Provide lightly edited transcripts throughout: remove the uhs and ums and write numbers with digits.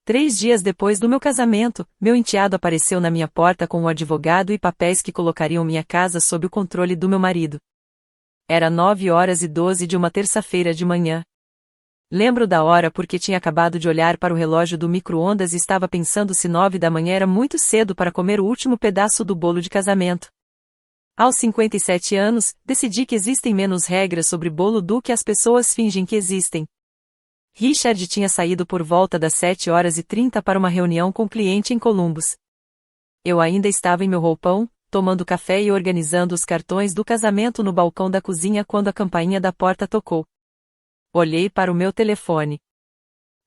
3 dias depois do meu casamento, meu enteado apareceu na minha porta com um advogado e papéis que colocariam minha casa sob o controle do meu marido. Era 9h12 de uma terça-feira de manhã. Lembro da hora porque tinha acabado de olhar para o relógio do micro-ondas e estava pensando se 9 da manhã era muito cedo para comer o último pedaço do bolo de casamento. Aos 57 anos, decidi que existem menos regras sobre bolo do que as pessoas fingem que existem. Richard tinha saído por volta das 7h30 para uma reunião com cliente em Columbus. Eu ainda estava em meu roupão, tomando café e organizando os cartões do casamento no balcão da cozinha quando a campainha da porta tocou. Olhei para o meu telefone.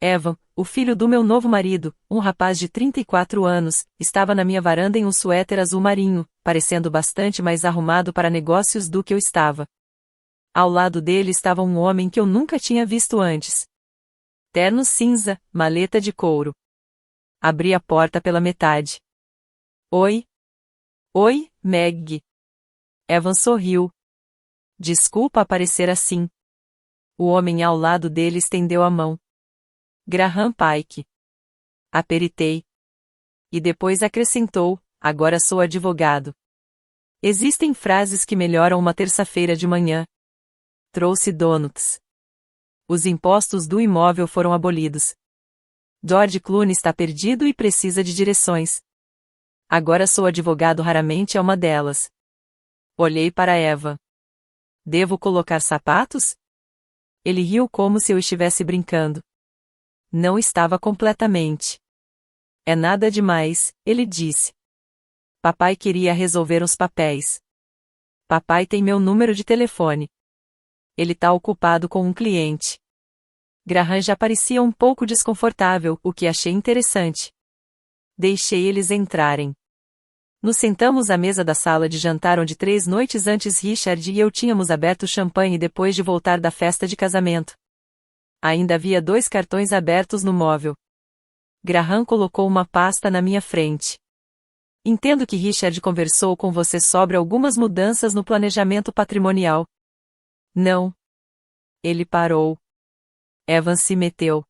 Evan, o filho do meu novo marido, um rapaz de 34 anos, estava na minha varanda em um suéter azul marinho, parecendo bastante mais arrumado para negócios do que eu estava. Ao lado dele estava um homem que eu nunca tinha visto antes. Terno cinza, maleta de couro. Abri a porta pela metade. Oi? Oi, Meg. Evan sorriu. Desculpa aparecer assim. O homem ao lado dele estendeu a mão. Graham Pike. Aperitei. E depois acrescentou, agora sou advogado. Existem frases que melhoram uma terça-feira de manhã. Trouxe donuts. Os impostos do imóvel foram abolidos. George Clooney está perdido e precisa de direções. Agora sou advogado, raramente é uma delas. Olhei para Eva. Devo colocar sapatos? Ele riu como se eu estivesse brincando. Não estava completamente. É nada demais, ele disse. Papai queria resolver os papéis. Papai tem meu número de telefone. Ele tá ocupado com um cliente. Graham já parecia um pouco desconfortável, o que achei interessante. Deixei eles entrarem. Nos sentamos à mesa da sala de jantar onde 3 noites antes Richard e eu tínhamos aberto champanhe depois de voltar da festa de casamento. Ainda havia 2 cartões abertos no móvel. Graham colocou uma pasta na minha frente. Entendo que Richard conversou com você sobre algumas mudanças no planejamento patrimonial. Não. Ele parou. Evan se meteu.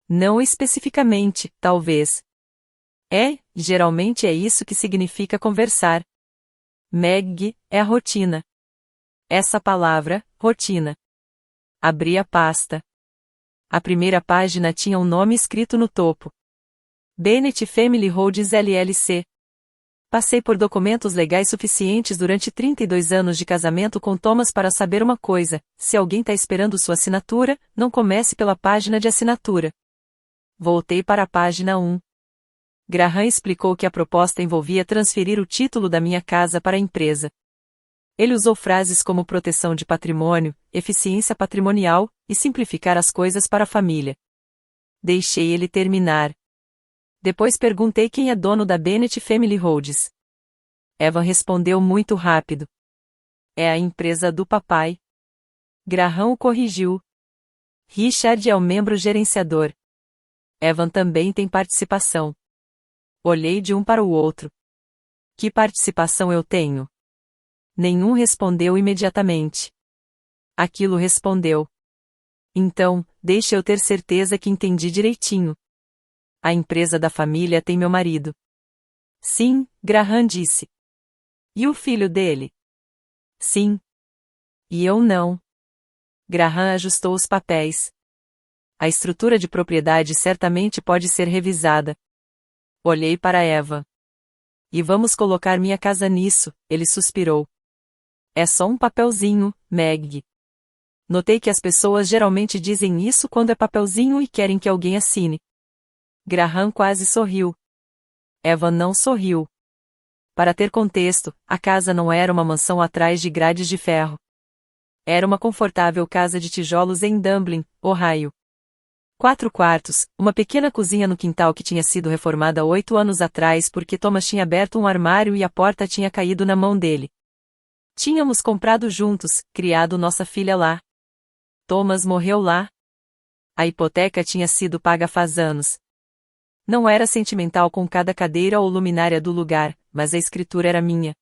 Não especificamente, talvez. Geralmente é isso que significa conversar. Meg, é a rotina. Essa palavra, rotina. Abri a pasta. A primeira página tinha um nome escrito no topo. Bennett Family Holdings LLC. Passei por documentos legais suficientes durante 32 anos de casamento com Thomas para saber uma coisa: se alguém está esperando sua assinatura, não comece pela página de assinatura. Voltei para a página 1. Graham explicou que a proposta envolvia transferir o título da minha casa para a empresa. Ele usou frases como proteção de patrimônio, eficiência patrimonial, e simplificar as coisas para a família. Deixei ele terminar. Depois perguntei quem é dono da Bennett Family Holdings. Evan respondeu muito rápido. É a empresa do papai. Graham o corrigiu. Richard é o membro gerenciador. Evan também tem participação. Olhei de um para o outro. Que participação eu tenho? Nenhum respondeu imediatamente. Aquilo respondeu. Então, deixe eu ter certeza que entendi direitinho. A empresa da família tem meu marido. Sim, Graham disse. E o filho dele? Sim. E eu não. Graham ajustou os papéis. A estrutura de propriedade certamente pode ser revisada. Olhei para Eva. E vamos colocar minha casa nisso, ele suspirou. É só um papelzinho, Meg. Notei que as pessoas geralmente dizem isso quando é papelzinho e querem que alguém assine. Graham quase sorriu. Eva não sorriu. Para ter contexto, a casa não era uma mansão atrás de grades de ferro. Era uma confortável casa de tijolos em Dublin, Ohio. 4 quartos, uma pequena cozinha no quintal que tinha sido reformada 8 anos atrás porque Thomas tinha aberto um armário e a porta tinha caído na mão dele. Tínhamos comprado juntos, criado nossa filha lá. Thomas morreu lá. A hipoteca tinha sido paga faz anos. Não era sentimental com cada cadeira ou luminária do lugar, mas a escritura era minha.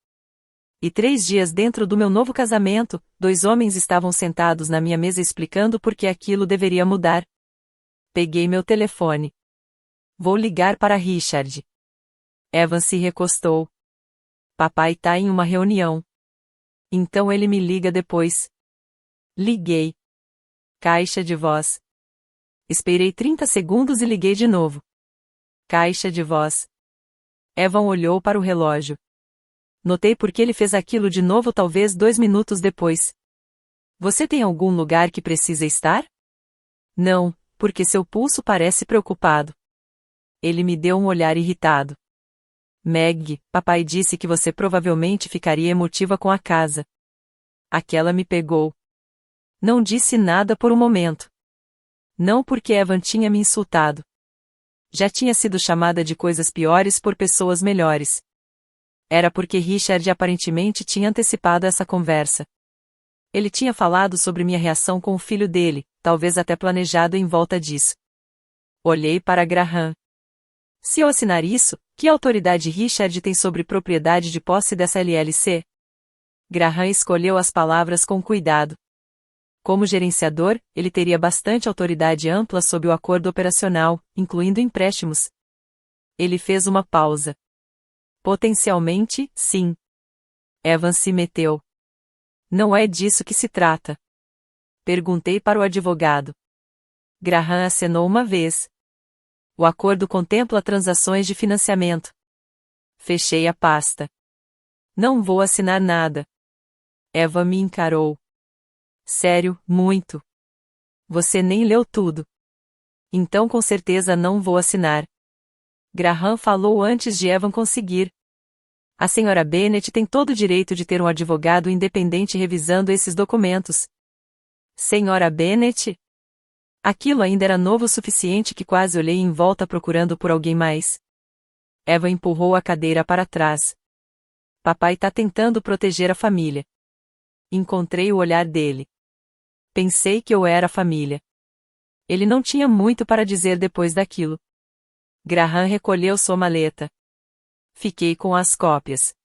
E 3 dias dentro do meu novo casamento, 2 homens estavam sentados na minha mesa explicando por que aquilo deveria mudar. Peguei meu telefone. Vou ligar para Richard. Evan se recostou. Papai tá em uma reunião. Então ele me liga depois. Liguei. Caixa de voz. Esperei 30 segundos e liguei de novo. Caixa de voz. Evan olhou para o relógio. Notei porque ele fez aquilo de novo talvez 2 minutos depois. Você tem algum lugar que precisa estar? Não, porque seu pulso parece preocupado. Ele me deu um olhar irritado. Meg, papai disse que você provavelmente ficaria emotiva com a casa. Aquela me pegou. Não disse nada por um momento. Não porque Evan tinha me insultado. Já tinha sido chamada de coisas piores por pessoas melhores. Era porque Richard aparentemente tinha antecipado essa conversa. Ele tinha falado sobre minha reação com o filho dele, talvez até planejado em volta disso. Olhei para Graham. Se eu assinar isso, que autoridade Richard tem sobre propriedade de posse dessa LLC? Graham escolheu as palavras com cuidado. Como gerenciador, ele teria bastante autoridade ampla sob o acordo operacional, incluindo empréstimos. Ele fez uma pausa. Potencialmente, sim. Evan se meteu. Não é disso que se trata. Perguntei para o advogado. Graham acenou uma vez. O acordo contempla transações de financiamento. Fechei a pasta. Não vou assinar nada. Evan me encarou. Sério, muito. Você nem leu tudo. Então com certeza não vou assinar. Graham falou antes de Evan conseguir. A senhora Bennett tem todo o direito de ter um advogado independente revisando esses documentos. Senhora Bennett? Aquilo ainda era novo o suficiente que quase olhei em volta procurando por alguém mais. Evan empurrou a cadeira para trás. Papai tá tentando proteger a família. Encontrei o olhar dele. Pensei que eu era a família. Ele não tinha muito para dizer depois daquilo. Graham recolheu sua maleta. Fiquei com as cópias.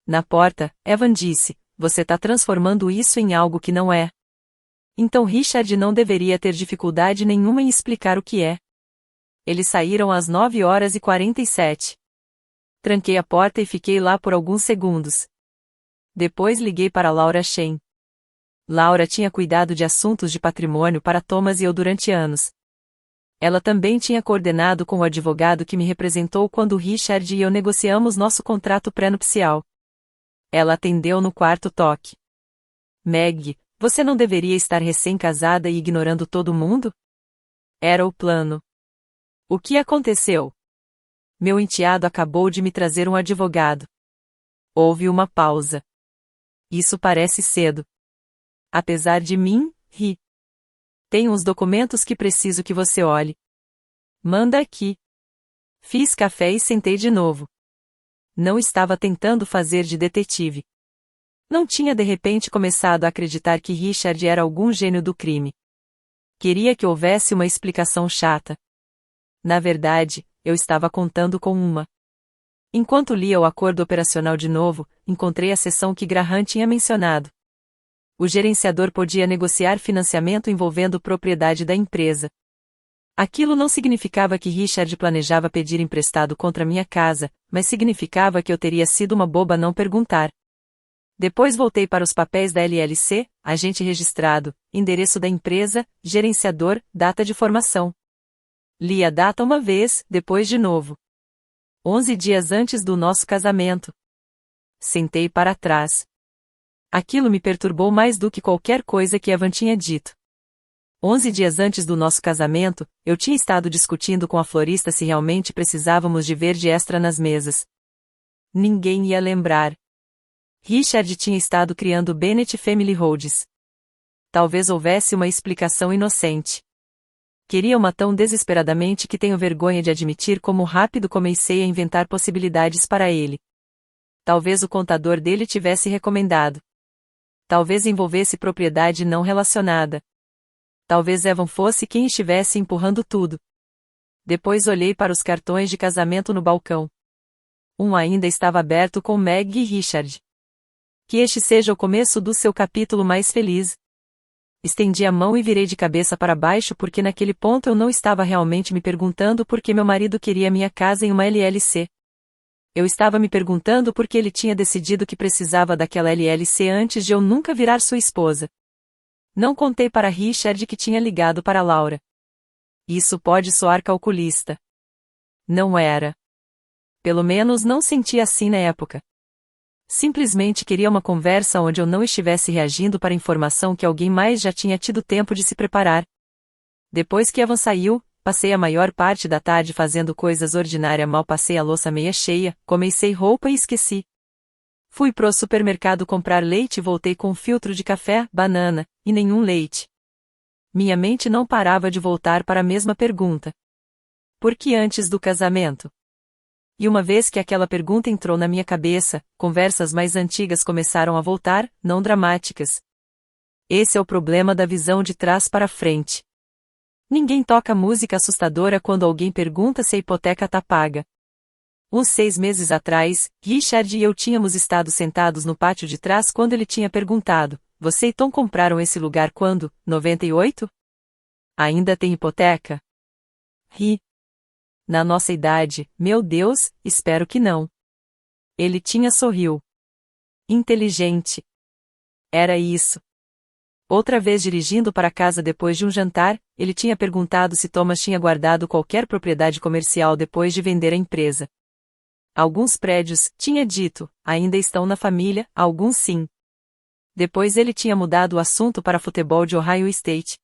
Na porta, Evan disse, você tá transformando isso em algo que não é. Então Richard não deveria ter dificuldade nenhuma em explicar o que é. Eles saíram às 9h47. Tranquei a porta e fiquei lá por alguns segundos. Depois liguei para Laura Shen. Laura tinha cuidado de assuntos de patrimônio para Thomas e eu durante anos. Ela também tinha coordenado com o advogado que me representou quando Richard e eu negociamos nosso contrato pré-nupcial. Ela atendeu no quarto toque. Meg, você não deveria estar recém-casada e ignorando todo mundo? Era o plano. O que aconteceu? Meu enteado acabou de me trazer um advogado. Houve uma pausa. Isso parece cedo. Apesar de mim, ri. Tenho uns documentos que preciso que você olhe. Manda aqui. Fiz café e sentei de novo. Não estava tentando fazer de detetive. Não tinha de repente começado a acreditar que Richard era algum gênio do crime. Queria que houvesse uma explicação chata. Na verdade, eu estava contando com uma. Enquanto lia o acordo operacional de novo, encontrei a seção que Graham tinha mencionado. O gerenciador podia negociar financiamento envolvendo propriedade da empresa. Aquilo não significava que Richard planejava pedir emprestado contra minha casa, mas significava que eu teria sido uma boba não perguntar. Depois voltei para os papéis da LLC, agente registrado, endereço da empresa, gerenciador, data de formação. Li a data uma vez, depois de novo. 11 dias antes do nosso casamento. Sentei para trás. Aquilo me perturbou mais do que qualquer coisa que Evan tinha dito. 11 dias antes do nosso casamento, eu tinha estado discutindo com a florista se realmente precisávamos de verde extra nas mesas. Ninguém ia lembrar. Richard tinha estado criando Bennett Family Holdings. Talvez houvesse uma explicação inocente. Queria uma tão desesperadamente que tenho vergonha de admitir como rápido comecei a inventar possibilidades para ele. Talvez o contador dele tivesse recomendado. Talvez envolvesse propriedade não relacionada. Talvez Evan fosse quem estivesse empurrando tudo. Depois olhei para os cartões de casamento no balcão. Um ainda estava aberto com Meg e Richard. Que este seja o começo do seu capítulo mais feliz. Estendi a mão e virei de cabeça para baixo porque naquele ponto eu não estava realmente me perguntando por que meu marido queria minha casa em uma LLC. Eu estava me perguntando por que ele tinha decidido que precisava daquela LLC antes de eu nunca virar sua esposa. Não contei para Richard que tinha ligado para Laura. Isso pode soar calculista. Não era. Pelo menos não senti assim na época. Simplesmente queria uma conversa onde eu não estivesse reagindo para informação que alguém mais já tinha tido tempo de se preparar. Depois que Evan saiu, passei a maior parte da tarde fazendo coisas ordinárias. Mal passei a louça meia cheia, comecei roupa e esqueci. Fui pro supermercado comprar leite e voltei com um filtro de café, banana, e nenhum leite. Minha mente não parava de voltar para a mesma pergunta. Por que antes do casamento? E uma vez que aquela pergunta entrou na minha cabeça, conversas mais antigas começaram a voltar, não dramáticas. Esse é o problema da visão de trás para frente. Ninguém toca música assustadora quando alguém pergunta se a hipoteca tá paga. Uns 6 meses atrás, Richard e eu tínhamos estado sentados no pátio de trás quando ele tinha perguntado: você e Tom compraram esse lugar quando? 98? Ainda tem hipoteca? Ri. Na nossa idade, meu Deus, espero que não. Ele sorriu. Inteligente. Era isso. Outra vez dirigindo para casa depois de um jantar, ele tinha perguntado se Thomas tinha guardado qualquer propriedade comercial depois de vender a empresa. Alguns prédios, tinha dito, ainda estão na família, alguns sim. Depois ele tinha mudado o assunto para futebol de Ohio State.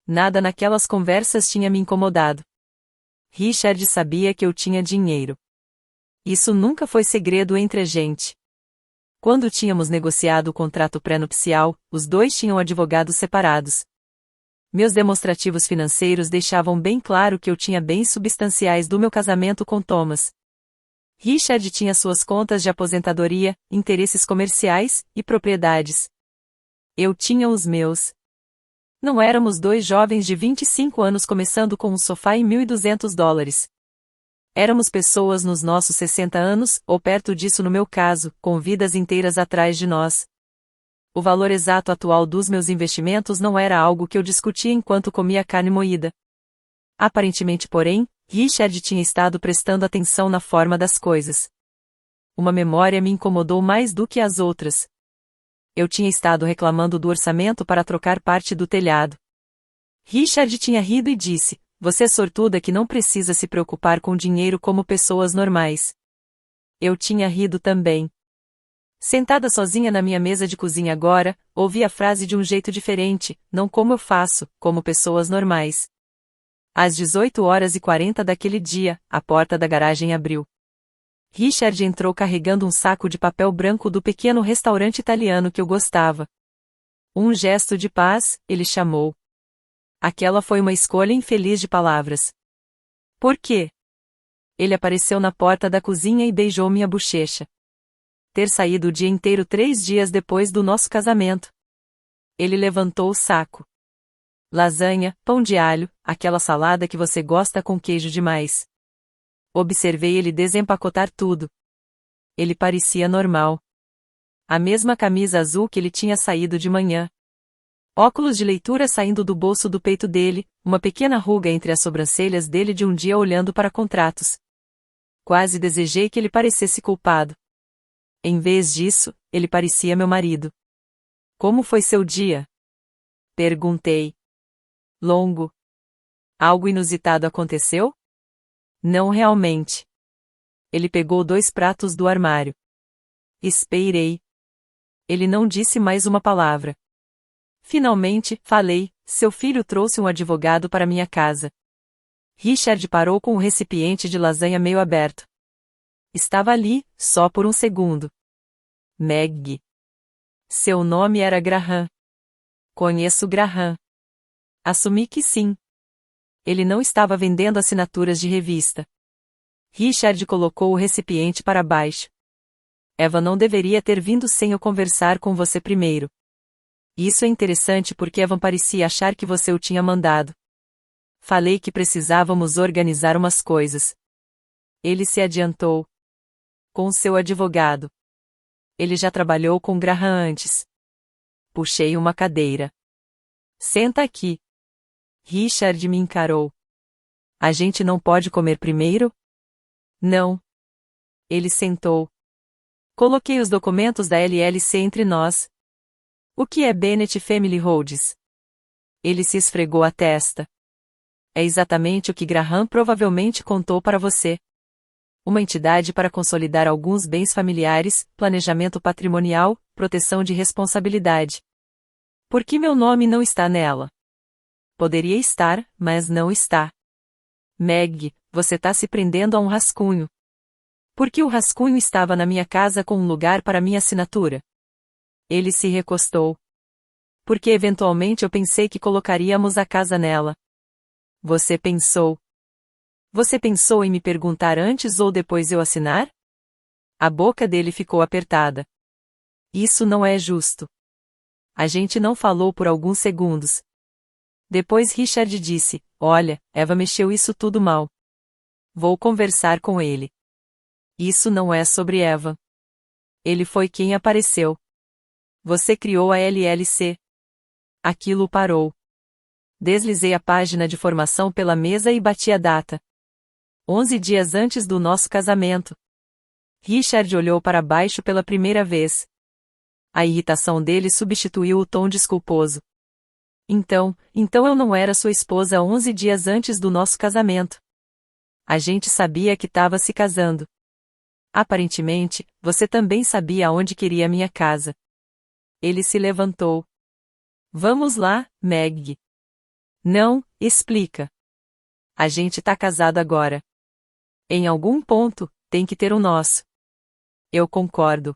Nada naquelas conversas tinha me incomodado. Richard sabia que eu tinha dinheiro. Isso nunca foi segredo entre a gente. Quando tínhamos negociado o contrato pré-nupcial, os dois tinham advogados separados. Meus demonstrativos financeiros deixavam bem claro que eu tinha bens substanciais do meu casamento com Thomas. Richard tinha suas contas de aposentadoria, interesses comerciais e propriedades. Eu tinha os meus. Não éramos dois jovens de 25 anos começando com um sofá e $1.200. Éramos pessoas nos nossos 60 anos, ou perto disso no meu caso, com vidas inteiras atrás de nós. O valor exato atual dos meus investimentos não era algo que eu discutia enquanto comia carne moída. Aparentemente, porém, Richard tinha estado prestando atenção na forma das coisas. Uma memória me incomodou mais do que as outras. Eu tinha estado reclamando do orçamento para trocar parte do telhado. Richard tinha rido e disse: você é sortuda que não precisa se preocupar com dinheiro como pessoas normais. Eu tinha rido também. Sentada sozinha na minha mesa de cozinha agora, ouvi a frase de um jeito diferente, não como eu faço, como pessoas normais. Às 18h40 daquele dia, a porta da garagem abriu. Richard entrou carregando um saco de papel branco do pequeno restaurante italiano que eu gostava. Um gesto de paz, ele chamou. Aquela foi uma escolha infeliz de palavras. Por quê? Ele apareceu na porta da cozinha e beijou minha bochecha. Ter saído o dia inteiro 3 dias depois do nosso casamento. Ele levantou o saco. Lasanha, pão de alho, aquela salada que você gosta com queijo demais. Observei ele desempacotar tudo. Ele parecia normal. A mesma camisa azul que ele tinha saído de manhã. Óculos de leitura saindo do bolso do peito dele, uma pequena ruga entre as sobrancelhas dele de um dia olhando para contratos. Quase desejei que ele parecesse culpado. Em vez disso, ele parecia meu marido. Como foi seu dia? Perguntei. Longo. Algo inusitado aconteceu? Não realmente. Ele pegou 2 pratos do armário. Esperei. Ele não disse mais uma palavra. Finalmente, falei: seu filho trouxe um advogado para minha casa. Richard parou com o recipiente de lasanha meio aberto. Estava ali, só por um segundo. Meg. Seu nome era Graham. Conheço Graham. Assumi que sim. Ele não estava vendendo assinaturas de revista. Richard colocou o recipiente para baixo. Eva não deveria ter vindo sem eu conversar com você primeiro. Isso é interessante porque Evan parecia achar que você o tinha mandado. Falei que precisávamos organizar umas coisas. Ele se adiantou. Com seu advogado. Ele já trabalhou com Graham antes. Puxei uma cadeira. Senta aqui. Richard me encarou. A gente não pode comer primeiro? Não. Ele sentou. Coloquei os documentos da LLC entre nós. O que é Bennett Family Holdings? Ele se esfregou a testa. É exatamente o que Graham provavelmente contou para você. Uma entidade para consolidar alguns bens familiares, planejamento patrimonial, proteção de responsabilidade. Por que meu nome não está nela? Poderia estar, mas não está. Meg, você está se prendendo a um rascunho. Por que o rascunho estava na minha casa com um lugar para minha assinatura? Ele se recostou. Porque eventualmente eu pensei que colocaríamos a casa nela. Você pensou. Você pensou em me perguntar antes ou depois eu assinar? A boca dele ficou apertada. Isso não é justo. A gente não falou por alguns segundos. Depois Richard disse, olha, Eva mexeu isso tudo mal. Vou conversar com ele. Isso não é sobre Eva. Ele foi quem apareceu. Você criou a LLC. Aquilo parou. Deslizei a página de formação pela mesa e bati a data. 11 dias antes do nosso casamento. Richard olhou para baixo pela primeira vez. A irritação dele substituiu o tom desculposo. Então eu não era sua esposa 11 dias antes do nosso casamento. A gente sabia que estava se casando. Aparentemente, você também sabia aonde queria minha casa. Ele se levantou. Vamos lá, Meg. Não, explica. A gente tá casado agora. Em algum ponto, tem que ter o nosso. Eu concordo.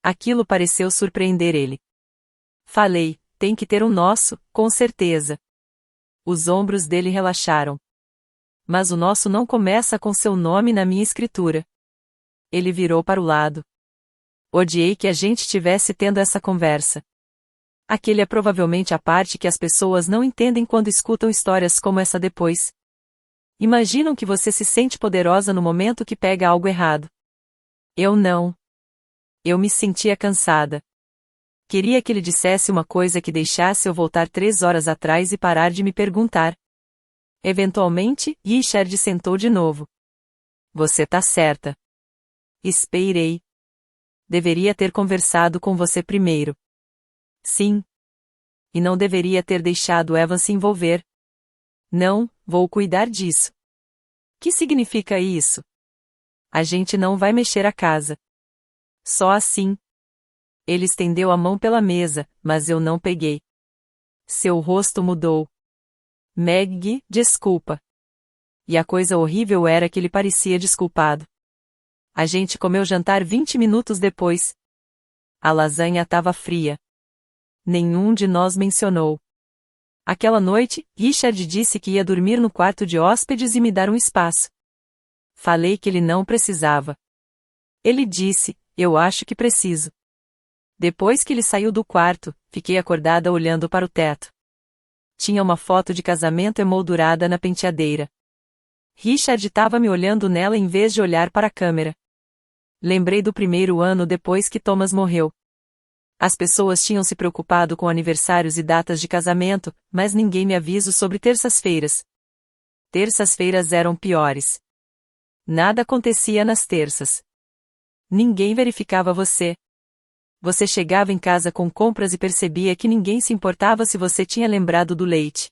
Aquilo pareceu surpreender ele. Falei, tem que ter o nosso, com certeza. Os ombros dele relaxaram. Mas o nosso não começa com seu nome na minha escritura. Ele virou para o lado. Odiei que a gente tivesse tendo essa conversa. Aquele é provavelmente a parte que as pessoas não entendem quando escutam histórias como essa depois. Imaginam que você se sente poderosa no momento que pega algo errado. Eu não. Eu me sentia cansada. Queria que ele dissesse uma coisa que deixasse eu voltar 3 horas atrás e parar de me perguntar. Eventualmente, Richard sentou de novo. Você tá certa. Esperei. Deveria ter conversado com você primeiro. Sim. E não deveria ter deixado Evan se envolver. Não, vou cuidar disso. Que significa isso? A gente não vai mexer a casa. Só assim. Ele estendeu a mão pela mesa, mas eu não peguei. Seu rosto mudou. Meg, desculpa. E a coisa horrível era que ele parecia desculpado. A gente comeu jantar 20 minutos depois. A lasanha estava fria. Nenhum de nós mencionou. Aquela noite, Richard disse que ia dormir no quarto de hóspedes e me dar um espaço. Falei que ele não precisava. Ele disse, eu acho que preciso. Depois que ele saiu do quarto, fiquei acordada olhando para o teto. Tinha uma foto de casamento emoldurada na penteadeira. Richard estava me olhando nela em vez de olhar para a câmera. Lembrei do primeiro ano depois que Thomas morreu. As pessoas tinham se preocupado com aniversários e datas de casamento, mas ninguém me avisou sobre terças-feiras. Terças-feiras eram piores. Nada acontecia nas terças. Ninguém verificava você. Você chegava em casa com compras e percebia que ninguém se importava se você tinha lembrado do leite.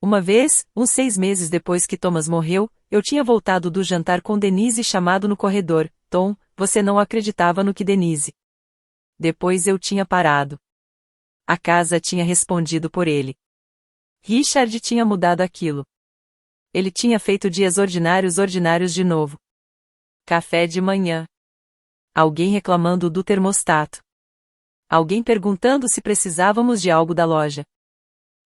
Uma vez, uns 6 meses depois que Thomas morreu, eu tinha voltado do jantar com Denise chamado no corredor. Tom, você não acreditava no que Denise. Depois eu tinha parado. A casa tinha respondido por ele. Richard tinha mudado aquilo. Ele tinha feito dias ordinários de novo. Café de manhã. Alguém reclamando do termostato. Alguém perguntando se precisávamos de algo da loja.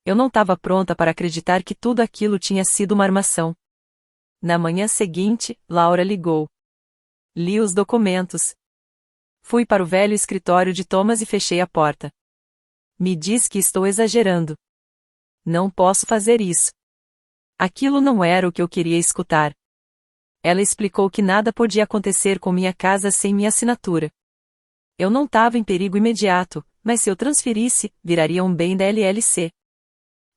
Eu não estava pronta para acreditar que tudo aquilo tinha sido uma armação. Na manhã seguinte, Laura ligou. Li os documentos. Fui para o velho escritório de Thomas e fechei a porta. Me diz que estou exagerando. Não posso fazer isso. Aquilo não era o que eu queria escutar. Ela explicou que nada podia acontecer com minha casa sem minha assinatura. Eu não estava em perigo imediato, mas se eu transferisse, viraria um bem da LLC.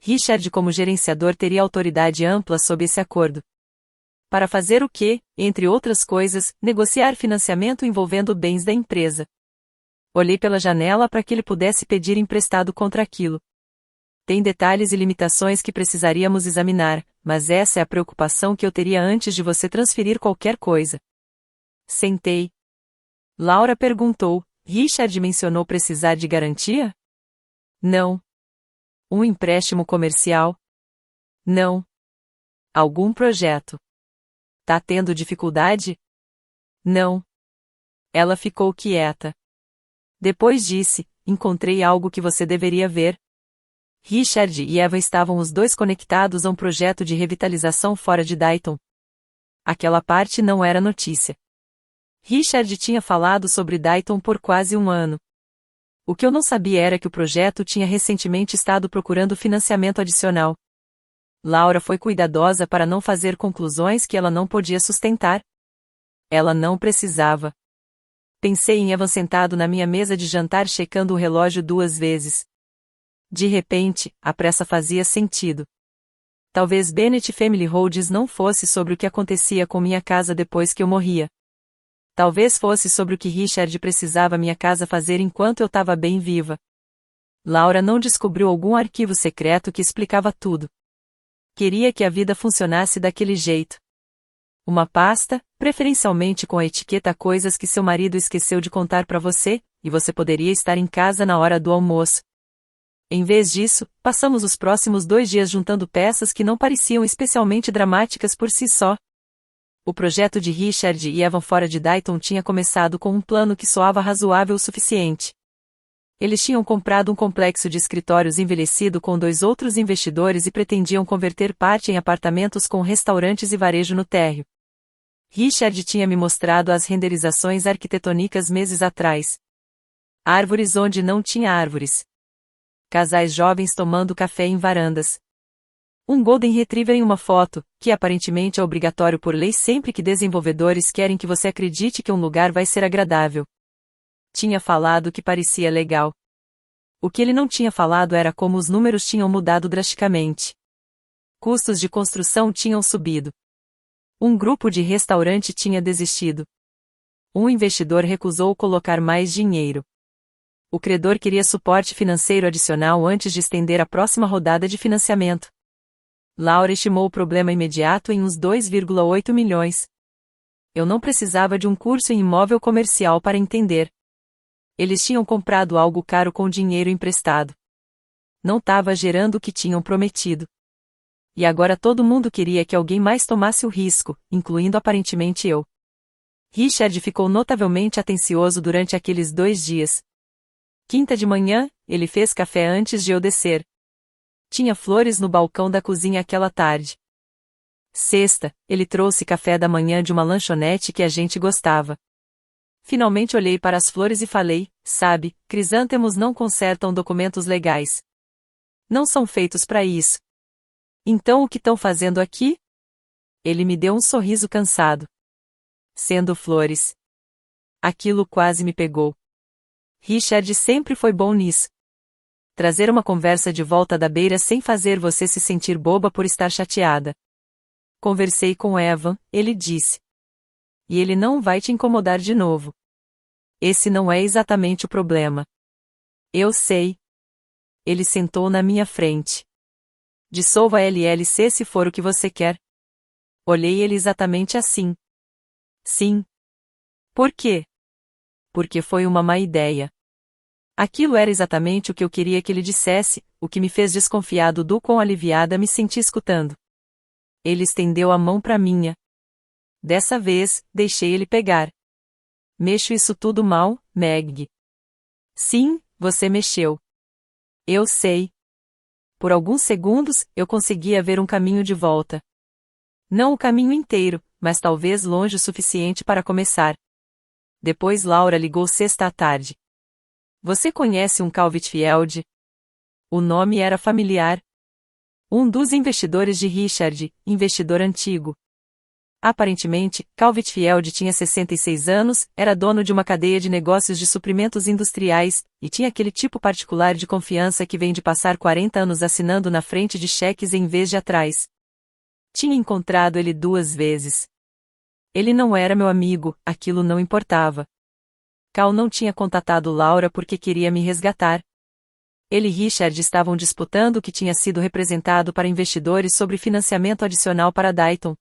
Richard, como gerenciador, teria autoridade ampla sob esse acordo. Para fazer o que, entre outras coisas, negociar financiamento envolvendo bens da empresa. Olhei pela janela para que ele pudesse pedir emprestado contra aquilo. Tem detalhes e limitações que precisaríamos examinar, mas essa é a preocupação que eu teria antes de você transferir qualquer coisa. Sentei. Laura perguntou: Richard mencionou precisar de garantia? Não. Um empréstimo comercial? Não. Algum projeto? Tá tendo dificuldade? Não. Ela ficou quieta. Depois disse: encontrei algo que você deveria ver. Richard e Eva estavam os dois conectados a um projeto de revitalização fora de Dayton. Aquela parte não era notícia. Richard tinha falado sobre Dayton por quase um ano. O que eu não sabia era que o projeto tinha recentemente estado procurando financiamento adicional. Laura foi cuidadosa para não fazer conclusões que ela não podia sustentar. Ela não precisava. Pensei em Evan sentado na minha mesa de jantar checando o relógio 2 vezes. De repente, a pressa fazia sentido. Talvez Bennett Family Holdings não fosse sobre o que acontecia com minha casa depois que eu morria. Talvez fosse sobre o que Richard precisava minha casa fazer enquanto eu estava bem viva. Laura não descobriu algum arquivo secreto que explicava tudo. Queria que a vida funcionasse daquele jeito. Uma pasta, preferencialmente com a etiqueta coisas que seu marido esqueceu de contar para você, e você poderia estar em casa na hora do almoço. Em vez disso, passamos os próximos 2 dias juntando peças que não pareciam especialmente dramáticas por si só. O projeto de Richard e Evan fora de Dayton tinha começado com um plano que soava razoável o suficiente. Eles tinham comprado um complexo de escritórios envelhecido com 2 outros investidores e pretendiam converter parte em apartamentos com restaurantes e varejo no térreo. Richard tinha me mostrado as renderizações arquitetônicas meses atrás. Árvores onde não tinha árvores. Casais jovens tomando café em varandas. Um Golden Retriever em uma foto, que aparentemente é obrigatório por lei sempre que desenvolvedores querem que você acredite que um lugar vai ser agradável. Tinha falado que parecia legal. O que ele não tinha falado era como os números tinham mudado drasticamente. Custos de construção tinham subido. Um grupo de restaurante tinha desistido. Um investidor recusou colocar mais dinheiro. O credor queria suporte financeiro adicional antes de estender a próxima rodada de financiamento. Laura estimou o problema imediato em uns 2,8 milhões. Eu não precisava de um curso em imóvel comercial para entender. Eles tinham comprado algo caro com dinheiro emprestado. Não estava gerando o que tinham prometido. E agora todo mundo queria que alguém mais tomasse o risco, incluindo aparentemente eu. Richard ficou notavelmente atencioso durante aqueles 2 dias. Quinta de manhã, ele fez café antes de eu descer. Tinha flores no balcão da cozinha aquela tarde. Sexta, ele trouxe café da manhã de uma lanchonete que a gente gostava. Finalmente olhei para as flores e falei: sabe, crisântemos não consertam documentos legais. Não são feitos para isso. Então o que estão fazendo aqui? Ele me deu um sorriso cansado. Sendo flores. Aquilo quase me pegou. Richard sempre foi bom nisso. Trazer uma conversa de volta da beira sem fazer você se sentir boba por estar chateada. Conversei com Evan, ele disse. E ele não vai te incomodar de novo. Esse não é exatamente o problema. Eu sei. Ele sentou na minha frente. Dissolva a LLC se for o que você quer. Olhei ele exatamente assim. Sim. Por quê? Porque foi uma má ideia. Aquilo era exatamente o que eu queria que ele dissesse, o que me fez desconfiado do quão aliviada me senti escutando. Ele estendeu a mão para minha. Dessa vez, deixei ele pegar. Mexo isso tudo mal, Meg? Sim, você mexeu. Eu sei. Por alguns segundos, eu conseguia ver um caminho de volta. Não o caminho inteiro, mas talvez longe o suficiente para começar. Depois Laura ligou sexta à tarde. Você conhece um Cal Whitfield? O nome era familiar. Um dos investidores de Richard, investidor antigo. Aparentemente, Cal Whitfield tinha 66 anos, era dono de uma cadeia de negócios de suprimentos industriais, e tinha aquele tipo particular de confiança que vem de passar 40 anos assinando na frente de cheques em vez de atrás. Tinha encontrado ele 2 vezes. Ele não era meu amigo, aquilo não importava. Cal não tinha contatado Laura porque queria me resgatar. Ele e Richard estavam disputando o que tinha sido representado para investidores sobre financiamento adicional para Dayton.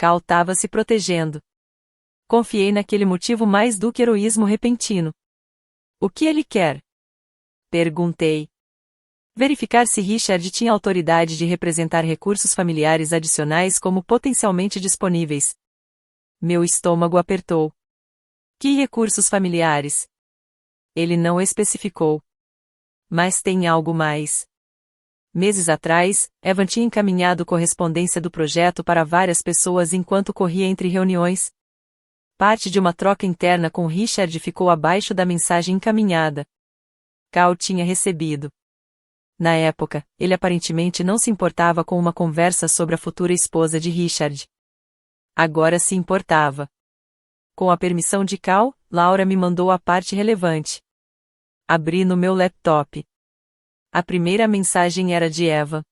Cal estava se protegendo. Confiei naquele motivo mais do que heroísmo repentino. O que ele quer? Perguntei. Verificar se Richard tinha autoridade de representar recursos familiares adicionais como potencialmente disponíveis. Meu estômago apertou. Que recursos familiares? Ele não especificou. Mas tem algo mais. Meses atrás, Evan tinha encaminhado correspondência do projeto para várias pessoas enquanto corria entre reuniões. Parte de uma troca interna com Richard ficou abaixo da mensagem encaminhada. Cal tinha recebido. Na época, ele aparentemente não se importava com uma conversa sobre a futura esposa de Richard. Agora se importava. Com a permissão de Cal, Laura me mandou a parte relevante. Abri no meu laptop. A primeira mensagem era de Eva.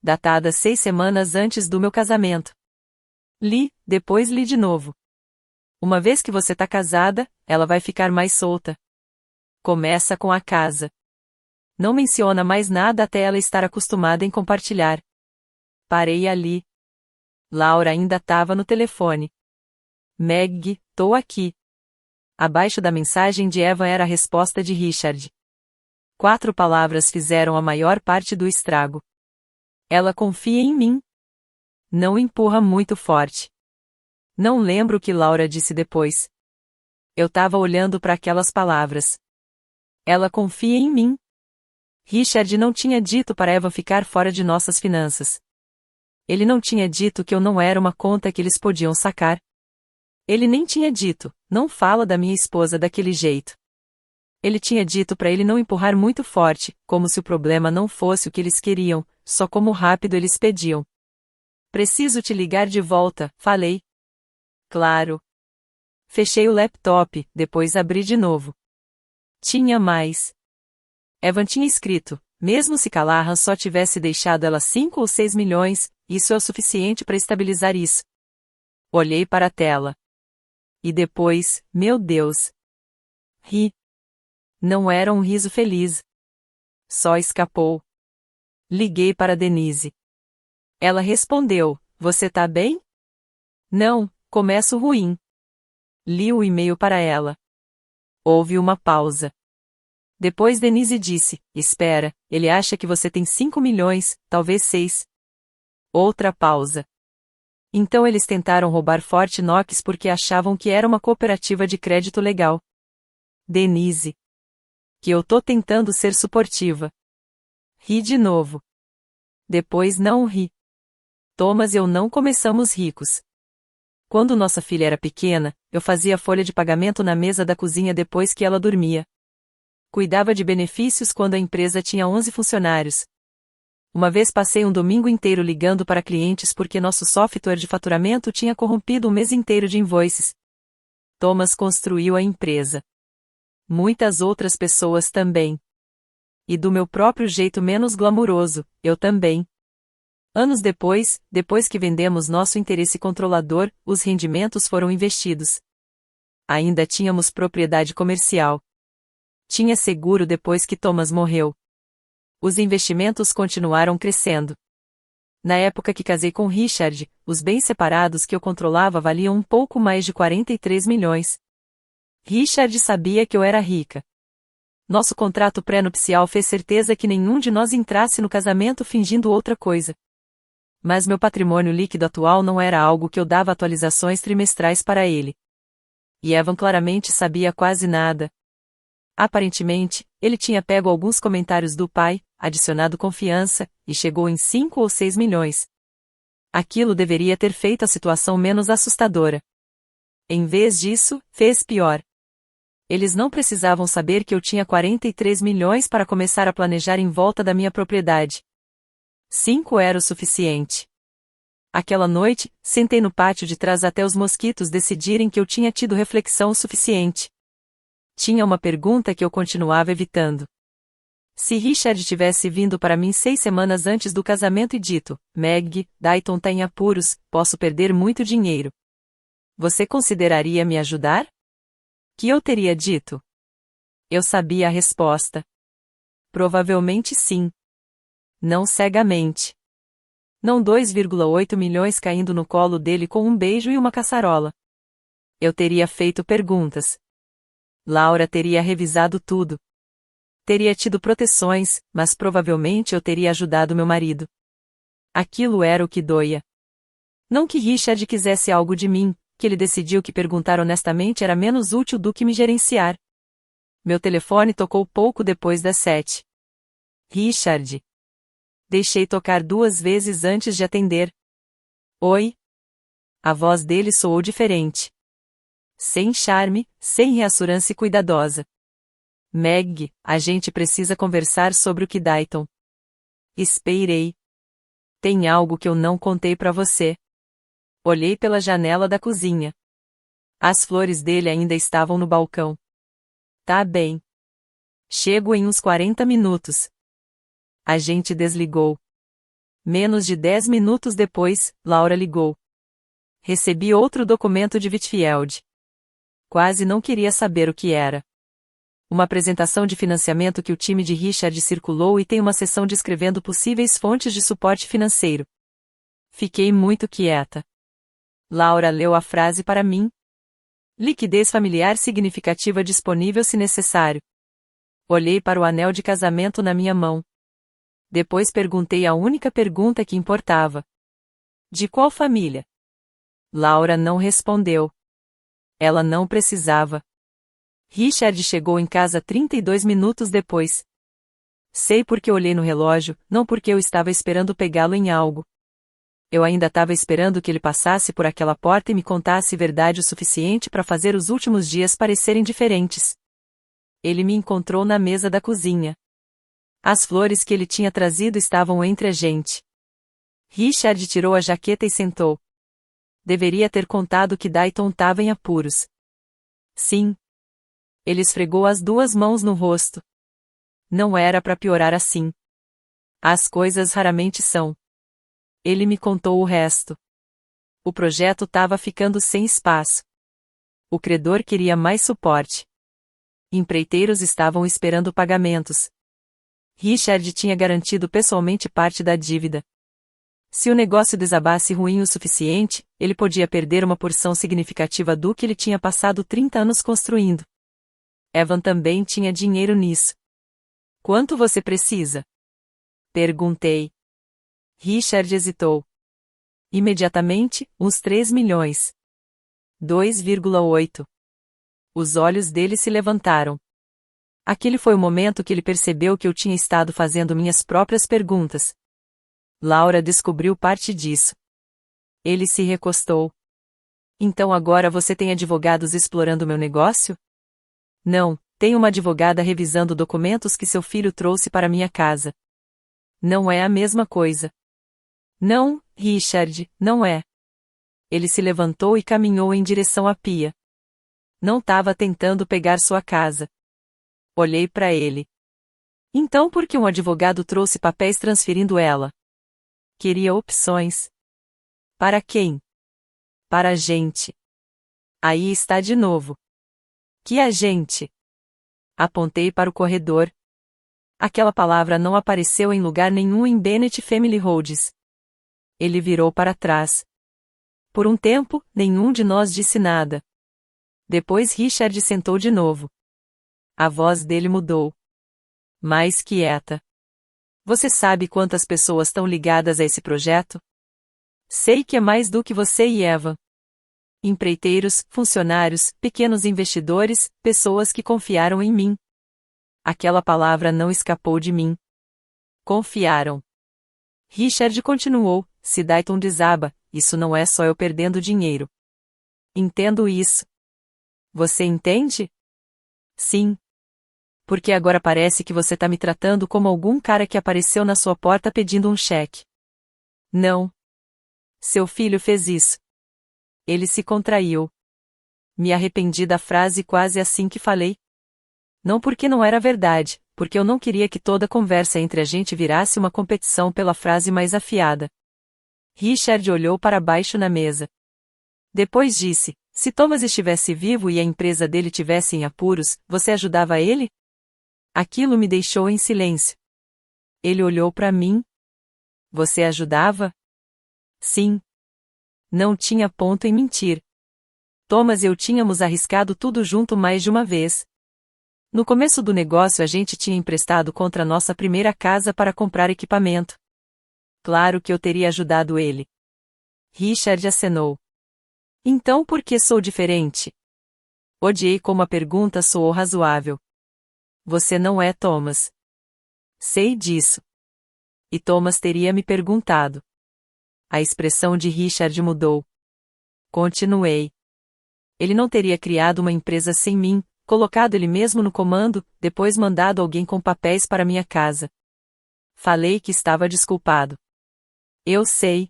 Datada 6 semanas antes do meu casamento. Li, depois li de novo. Uma vez que você tá casada, ela vai ficar mais solta. Começa com a casa. Não menciona mais nada até ela estar acostumada em compartilhar. Parei ali. Laura ainda estava no telefone. Meg, tô aqui. Abaixo da mensagem de Eva era a resposta de Richard. 4 palavras fizeram a maior parte do estrago. Ela confia em mim. Não empurra muito forte. Não lembro o que Laura disse depois. Eu estava olhando para aquelas palavras. Ela confia em mim. Richard não tinha dito para Eva ficar fora de nossas finanças. Ele não tinha dito que eu não era uma conta que eles podiam sacar. Ele nem tinha dito, não fala da minha esposa daquele jeito. Ele tinha dito para ele não empurrar muito forte, como se o problema não fosse o que eles queriam, só como rápido eles pediam. Preciso te ligar de volta, falei. Claro. Fechei o laptop, depois abri de novo. Tinha mais. Evan tinha escrito, mesmo se Callahan só tivesse deixado ela 5 ou 6 milhões, isso é o suficiente para estabilizar isso. Olhei para a tela. E depois, meu Deus. Ri. Não era um riso feliz. Só escapou. Liguei para Denise. Ela respondeu, você tá bem? Não, começo ruim. Li o e-mail para ela. Houve uma pausa. Depois Denise disse, espera, ele acha que você tem 5 milhões, talvez 6. Outra pausa. Então eles tentaram roubar Fort Knox porque achavam que era uma cooperativa de crédito legal. Denise. Que eu tô tentando ser suportiva. Ri de novo. Depois não ri. Thomas e eu não começamos ricos. Quando nossa filha era pequena, eu fazia folha de pagamento na mesa da cozinha depois que ela dormia. Cuidava de benefícios quando a empresa tinha 11 funcionários. Uma vez passei um domingo inteiro ligando para clientes porque nosso software de faturamento tinha corrompido um mês inteiro de invoices. Thomas construiu a empresa. Muitas outras pessoas também. E do meu próprio jeito menos glamuroso, eu também. Anos depois que vendemos nosso interesse controlador, os rendimentos foram investidos. Ainda tínhamos propriedade comercial. Tinha seguro depois que Thomas morreu. Os investimentos continuaram crescendo. Na época que casei com Richard, os bens separados que eu controlava valiam um pouco mais de 43 milhões. Richard sabia que eu era rica. Nosso contrato pré-nupcial fez certeza que nenhum de nós entrasse no casamento fingindo outra coisa. Mas meu patrimônio líquido atual não era algo que eu dava atualizações trimestrais para ele. E Evan claramente sabia quase nada. Aparentemente, ele tinha pego alguns comentários do pai, adicionado confiança, e chegou em 5 ou 6 milhões. Aquilo deveria ter feito a situação menos assustadora. Em vez disso, fez pior. Eles não precisavam saber que eu tinha 43 milhões para começar a planejar em volta da minha propriedade. 5 era o suficiente. Aquela noite, sentei no pátio de trás até os mosquitos decidirem que eu tinha tido reflexão o suficiente. Tinha uma pergunta que eu continuava evitando. Se Richard tivesse vindo para mim 6 semanas antes do casamento e dito, Meg, Dayton tá em apuros, posso perder muito dinheiro. Você consideraria me ajudar? Que eu teria dito? Eu sabia a resposta. Provavelmente sim. Não cegamente. Não 2,8 milhões caindo no colo dele com um beijo e uma caçarola. Eu teria feito perguntas. Laura teria revisado tudo. Teria tido proteções, mas provavelmente eu teria ajudado meu marido. Aquilo era o que doía. Não que Richard quisesse algo de mim, que ele decidiu que perguntar honestamente era menos útil do que me gerenciar. Meu telefone tocou pouco depois das 7. Richard. Deixei tocar 2 vezes antes de atender. Oi? A voz dele soou diferente. Sem charme, sem reassurância cuidadosa. Meg, a gente precisa conversar sobre o que Dayton. Esperei. Tem algo que eu não contei pra você. Olhei pela janela da cozinha. As flores dele ainda estavam no balcão. Tá bem. Chego em uns 40 minutos. A gente desligou. Menos de 10 minutos depois, Laura ligou. Recebi outro documento de Whitfield. Quase não queria saber o que era. Uma apresentação de financiamento que o time de Richard circulou e tem uma seção descrevendo possíveis fontes de suporte financeiro. Fiquei muito quieta. Laura leu a frase para mim. Liquidez familiar significativa disponível se necessário. Olhei para o anel de casamento na minha mão. Depois perguntei a única pergunta que importava. De qual família? Laura não respondeu. Ela não precisava. Richard chegou em casa 32 minutos depois. Sei porque olhei no relógio, não porque eu estava esperando pegá-lo em algo. Eu ainda estava esperando que ele passasse por aquela porta e me contasse verdade o suficiente para fazer os últimos dias parecerem diferentes. Ele me encontrou na mesa da cozinha. As flores que ele tinha trazido estavam entre a gente. Richard tirou a jaqueta e sentou. Deveria ter contado que Dayton estava em apuros. Sim. Ele esfregou as 2 mãos no rosto. Não era para piorar assim. As coisas raramente são. Ele me contou o resto. O projeto estava ficando sem espaço. O credor queria mais suporte. Empreiteiros estavam esperando pagamentos. Richard tinha garantido pessoalmente parte da dívida. Se o negócio desabasse ruim o suficiente, ele podia perder uma porção significativa do que ele tinha passado 30 anos construindo. Evan também tinha dinheiro nisso. Quanto você precisa? Perguntei. Richard hesitou. Imediatamente, uns 3 milhões. 2,8. Os olhos dele se levantaram. Aquele foi o momento que ele percebeu que eu tinha estado fazendo minhas próprias perguntas. Laura descobriu parte disso. Ele se recostou. Então agora você tem advogados explorando meu negócio? Não, tenho uma advogada revisando documentos que seu filho trouxe para minha casa. Não é a mesma coisa. Não, Richard, não é. Ele se levantou e caminhou em direção à pia. Não estava tentando pegar sua casa. Olhei para ele. Então por que um advogado trouxe papéis transferindo ela? Queria opções. Para quem? Para a gente. Aí está de novo. Que agente? Apontei para o corredor. Aquela palavra não apareceu em lugar nenhum em Bennett Family Holdings. Ele virou para trás. Por um tempo, nenhum de nós disse nada. Depois Richard sentou de novo. A voz dele mudou. Mais quieta. Você sabe quantas pessoas estão ligadas a esse projeto? Sei que é mais do que você e Eva. Empreiteiros, funcionários, pequenos investidores, pessoas que confiaram em mim. Aquela palavra não escapou de mim. Confiaram. Richard continuou, se Dayton desaba, isso não é só eu perdendo dinheiro. Entendo isso. Você entende? Sim. Porque agora parece que você tá me tratando como algum cara que apareceu na sua porta pedindo um cheque. Não. Seu filho fez isso. Ele se contraiu. Me arrependi da frase quase assim que falei. Não porque não era verdade, porque eu não queria que toda conversa entre a gente virasse uma competição pela frase mais afiada. Richard olhou para baixo na mesa. Depois disse: se Thomas estivesse vivo e a empresa dele tivesse em apuros, você ajudava ele? Aquilo me deixou em silêncio. Ele olhou para mim. Você ajudava? Sim. Não tinha ponto em mentir. Thomas e eu tínhamos arriscado tudo junto mais de uma vez. No começo do negócio a gente tinha emprestado contra nossa primeira casa para comprar equipamento. Claro que eu teria ajudado ele. Richard acenou. Então por que sou diferente? Odiei como a pergunta soou razoável. Você não é Thomas. Sei disso. E Thomas teria me perguntado. A expressão de Richard mudou. Continuei. Ele não teria criado uma empresa sem mim, colocado ele mesmo no comando, depois mandado alguém com papéis para minha casa. Falei que estava desculpado. Eu sei.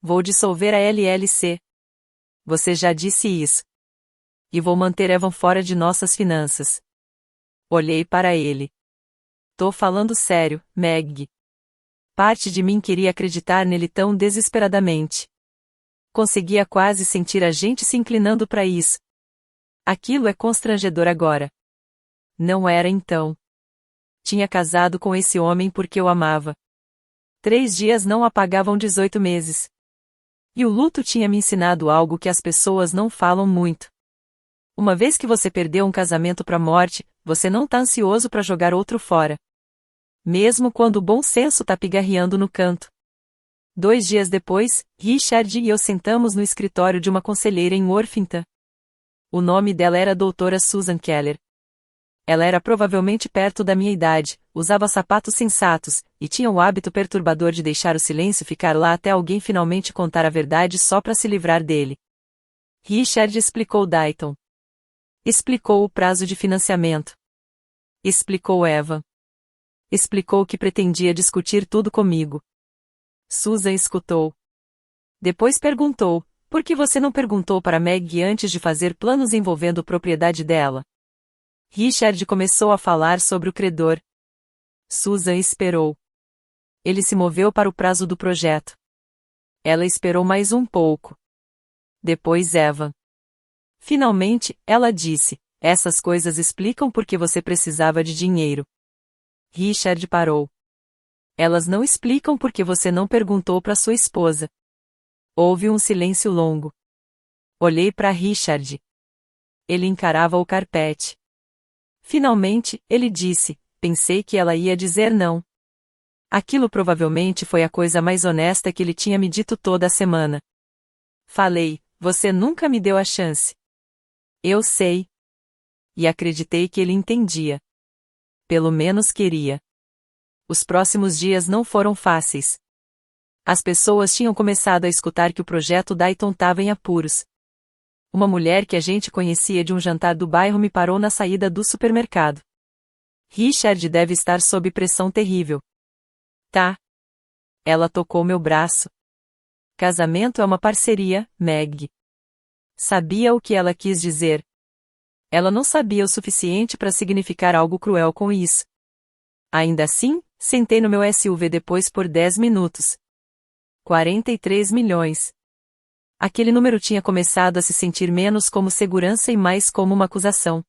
Vou dissolver a LLC. Você já disse isso. E vou manter Evan fora de nossas finanças. Olhei para ele. Tô falando sério, Meg. Parte de mim queria acreditar nele tão desesperadamente. Conseguia quase sentir a gente se inclinando para isso. Aquilo é constrangedor agora. Não era então. Tinha casado com esse homem porque o amava. 3 dias não apagavam 18 meses. E o luto tinha me ensinado algo que as pessoas não falam muito. Uma vez que você perdeu um casamento para a morte, você não tá ansioso para jogar outro fora. Mesmo quando o bom senso tá pigarreando no canto. 2 dias depois, Richard e eu sentamos no escritório de uma conselheira em Worthington. O nome dela era Doutora Susan Keller. Ela era provavelmente perto da minha idade, usava sapatos sensatos, e tinha o hábito perturbador de deixar o silêncio ficar lá até alguém finalmente contar a verdade só para se livrar dele. Richard explicou Dayton. Explicou o prazo de financiamento. Explicou Eva. Explicou que pretendia discutir tudo comigo. Susan escutou. Depois perguntou: por que você não perguntou para Meg antes de fazer planos envolvendo propriedade dela? Richard começou a falar sobre o credor. Susan esperou. Ele se moveu para o prazo do projeto. Ela esperou mais um pouco. Depois Eva. Finalmente, ela disse: essas coisas explicam por que você precisava de dinheiro. Richard parou. Elas não explicam por que você não perguntou para sua esposa. Houve um silêncio longo. Olhei para Richard. Ele encarava o carpete. Finalmente, ele disse: pensei que ela ia dizer não. Aquilo provavelmente foi a coisa mais honesta que ele tinha me dito toda a semana. Falei: você nunca me deu a chance. Eu sei. E acreditei que ele entendia. Pelo menos queria. Os próximos dias não foram fáceis. As pessoas tinham começado a escutar que o projeto Dayton estava em apuros. Uma mulher que a gente conhecia de um jantar do bairro me parou na saída do supermercado. Richard deve estar sob pressão terrível. Tá. Ela tocou meu braço. Casamento é uma parceria, Meg. Sabia o que ela quis dizer. Ela não sabia o suficiente para significar algo cruel com isso. Ainda assim, sentei no meu SUV depois por 10 minutos. 43 milhões. Aquele número tinha começado a se sentir menos como segurança e mais como uma acusação.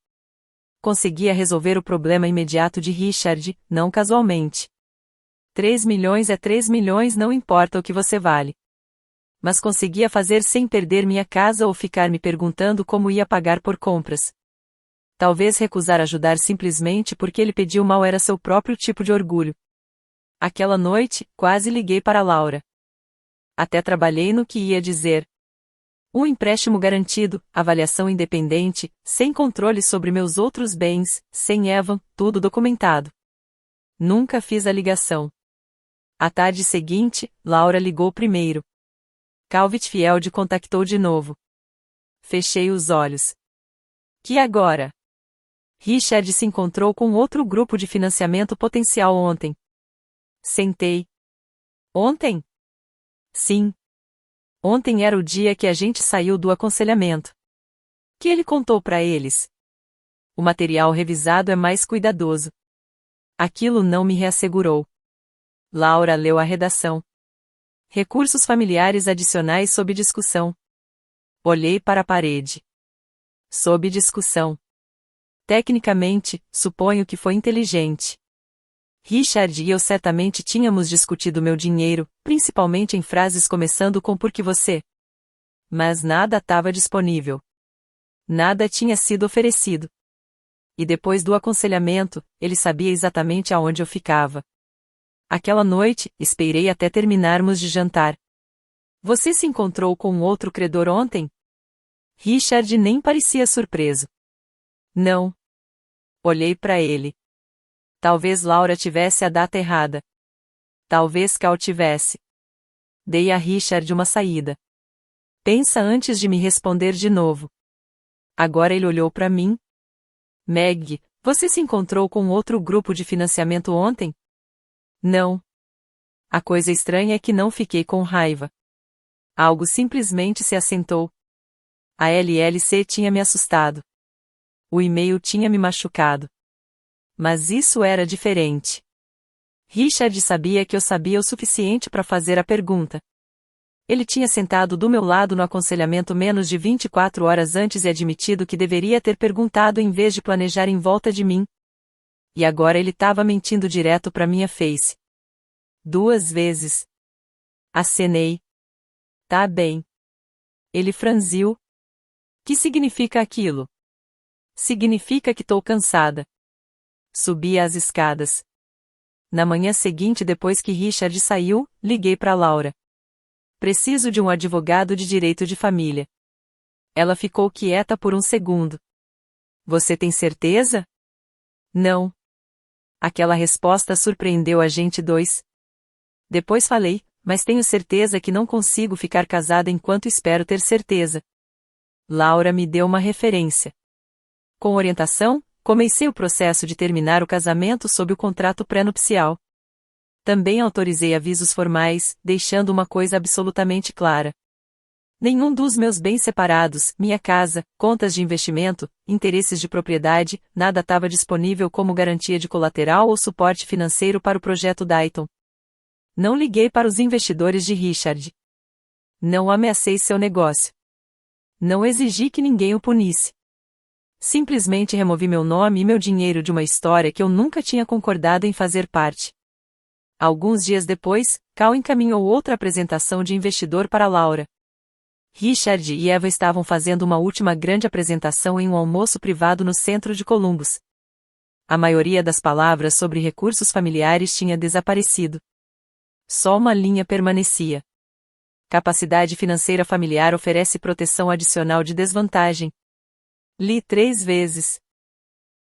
Conseguia resolver o problema imediato de Richard, não casualmente. 3 milhões é 3 milhões, não importa o que você vale. Mas conseguia fazer sem perder minha casa ou ficar me perguntando como ia pagar por compras. Talvez recusar ajudar simplesmente porque ele pediu mal era seu próprio tipo de orgulho. Aquela noite, quase liguei para Laura. Até trabalhei no que ia dizer. Um empréstimo garantido, avaliação independente, sem controle sobre meus outros bens, sem Evan, tudo documentado. Nunca fiz a ligação. À tarde seguinte, Laura ligou primeiro. Calvitfield contactou de novo. Fechei os olhos. Que agora? Richard se encontrou com outro grupo de financiamento potencial ontem. Sentei. Ontem? Sim. Ontem era o dia que a gente saiu do aconselhamento. Que ele contou para eles. O material revisado é mais cuidadoso. Aquilo não me reassegurou. Laura leu a redação. Recursos familiares adicionais sob discussão. Olhei para a parede. Sob discussão. Tecnicamente, suponho que foi inteligente. Richard e eu certamente tínhamos discutido meu dinheiro, principalmente em frases começando com por que você. Mas nada estava disponível. Nada tinha sido oferecido. E depois do aconselhamento, ele sabia exatamente aonde eu ficava. Aquela noite, esperei até terminarmos de jantar. Você se encontrou com um outro credor ontem? Richard nem parecia surpreso. Não. Olhei para ele. Talvez Laura tivesse a data errada. Talvez Cal tivesse. Dei a Richard uma saída. Pensa antes de me responder de novo. Agora ele olhou para mim. Meg, você se encontrou com outro grupo de financiamento ontem? Não. A coisa estranha é que não fiquei com raiva. Algo simplesmente se assentou. A LLC tinha me assustado. O e-mail tinha me machucado. Mas isso era diferente. Richard sabia que eu sabia o suficiente para fazer a pergunta. Ele tinha sentado do meu lado no aconselhamento menos de 24 horas antes e admitido que deveria ter perguntado em vez de planejar em volta de mim. E agora ele estava mentindo direto para minha face. 2 vezes. Acenei. Tá bem. Ele franziu. Que significa aquilo? Significa que tô cansada. Subi as escadas. Na manhã seguinte, depois que Richard saiu, liguei para Laura. Preciso de um advogado de direito de família. Ela ficou quieta por um segundo. Você tem certeza? Não. Aquela resposta surpreendeu a gente dois. Depois falei, mas tenho certeza que não consigo ficar casada enquanto espero ter certeza. Laura me deu uma referência. Com orientação, comecei o processo de terminar o casamento sob o contrato pré-nupcial. Também autorizei avisos formais, deixando uma coisa absolutamente clara. Nenhum dos meus bens separados, minha casa, contas de investimento, interesses de propriedade, nada estava disponível como garantia de colateral ou suporte financeiro para o projeto Dayton. Não liguei para os investidores de Richard. Não ameacei seu negócio. Não exigi que ninguém o punisse. Simplesmente removi meu nome e meu dinheiro de uma história que eu nunca tinha concordado em fazer parte. Alguns dias depois, Cal encaminhou outra apresentação de investidor para Laura. Richard e Eva estavam fazendo uma última grande apresentação em um almoço privado no centro de Columbus. A maioria das palavras sobre recursos familiares tinha desaparecido. Só uma linha permanecia. Capacidade financeira familiar oferece proteção adicional de desvantagem. Li 3 vezes.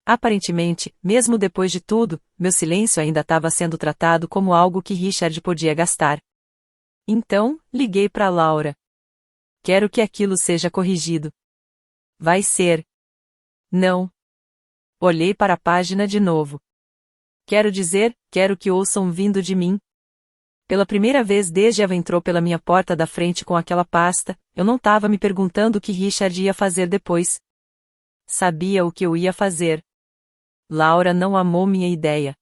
Aparentemente, mesmo depois de tudo, meu silêncio ainda estava sendo tratado como algo que Richard podia gastar. Então, liguei para Laura. Quero que aquilo seja corrigido. Vai ser. Não. Olhei para a página de novo. Quero dizer, quero que ouçam vindo de mim. Pela primeira vez desde Eva entrou pela minha porta da frente com aquela pasta, eu não estava me perguntando o que Richard ia fazer depois. Sabia o que eu ia fazer. Laura não amou minha ideia.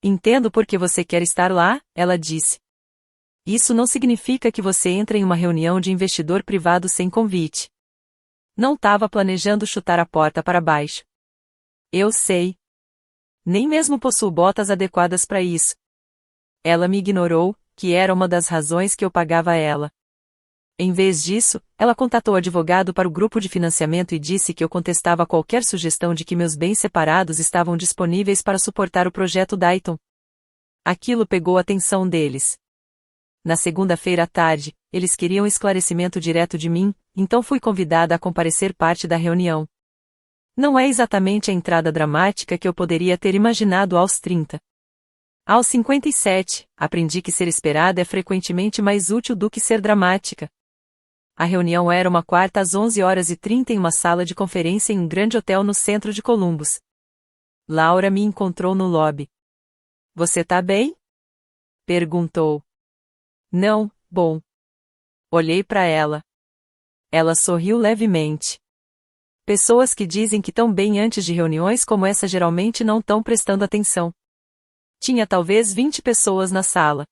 Entendo por que você quer estar lá, ela disse. Isso não significa que você entre em uma reunião de investidor privado sem convite. Não estava planejando chutar a porta para baixo. Eu sei. Nem mesmo possuo botas adequadas para isso. Ela me ignorou, que era uma das razões que eu pagava a ela. Em vez disso, ela contatou o advogado para o grupo de financiamento e disse que eu contestava qualquer sugestão de que meus bens separados estavam disponíveis para suportar o projeto Dayton. Aquilo pegou a atenção deles. Na segunda-feira à tarde, eles queriam esclarecimento direto de mim, então fui convidada a comparecer parte da reunião. Não é exatamente a entrada dramática que eu poderia ter imaginado aos 30. Aos 57, aprendi que ser esperada é frequentemente mais útil do que ser dramática. A reunião era uma quarta às 11h30 em uma sala de conferência em um grande hotel no centro de Columbus. Laura me encontrou no lobby. Você tá bem? Perguntou. Não, bom. Olhei para ela. Ela sorriu levemente. Pessoas que dizem que tão bem antes de reuniões como essa geralmente não estão prestando atenção. Tinha talvez 20 pessoas na sala.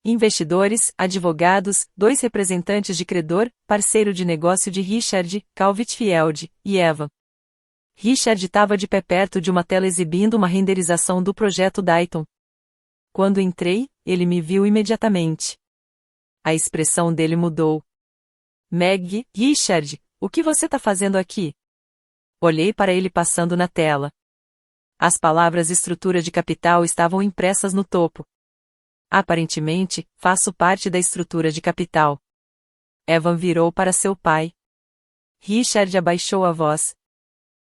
Investidores, advogados, 2 representantes de credor, parceiro de negócio de Richard, Cal Whitfield, e Eva. Richard estava de pé perto de uma tela exibindo uma renderização do projeto Dayton. Quando entrei, ele me viu imediatamente. A expressão dele mudou. Meg, Richard, o que você está fazendo aqui? Olhei para ele passando na tela. As palavras estrutura de capital estavam impressas no topo. Aparentemente, faço parte da estrutura de capital. Evan virou para seu pai. Richard abaixou a voz.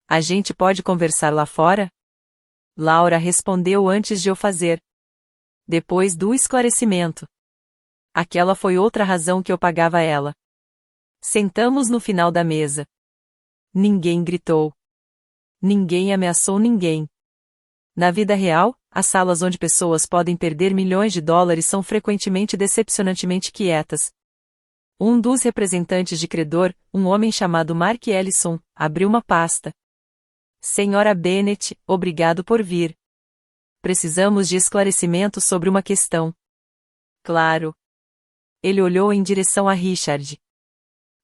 A gente pode conversar lá fora? Laura respondeu antes de eu fazer. Depois do esclarecimento. Aquela foi outra razão que eu pagava ela. Sentamos no final da mesa. Ninguém gritou. Ninguém ameaçou ninguém. Na vida real, as salas onde pessoas podem perder milhões de dólares são frequentemente decepcionantemente quietas. Um dos representantes de credor, um homem chamado Mark Ellison, abriu uma pasta. Senhora Bennett, obrigado por vir. Precisamos de esclarecimento sobre uma questão. Claro. Ele olhou em direção a Richard.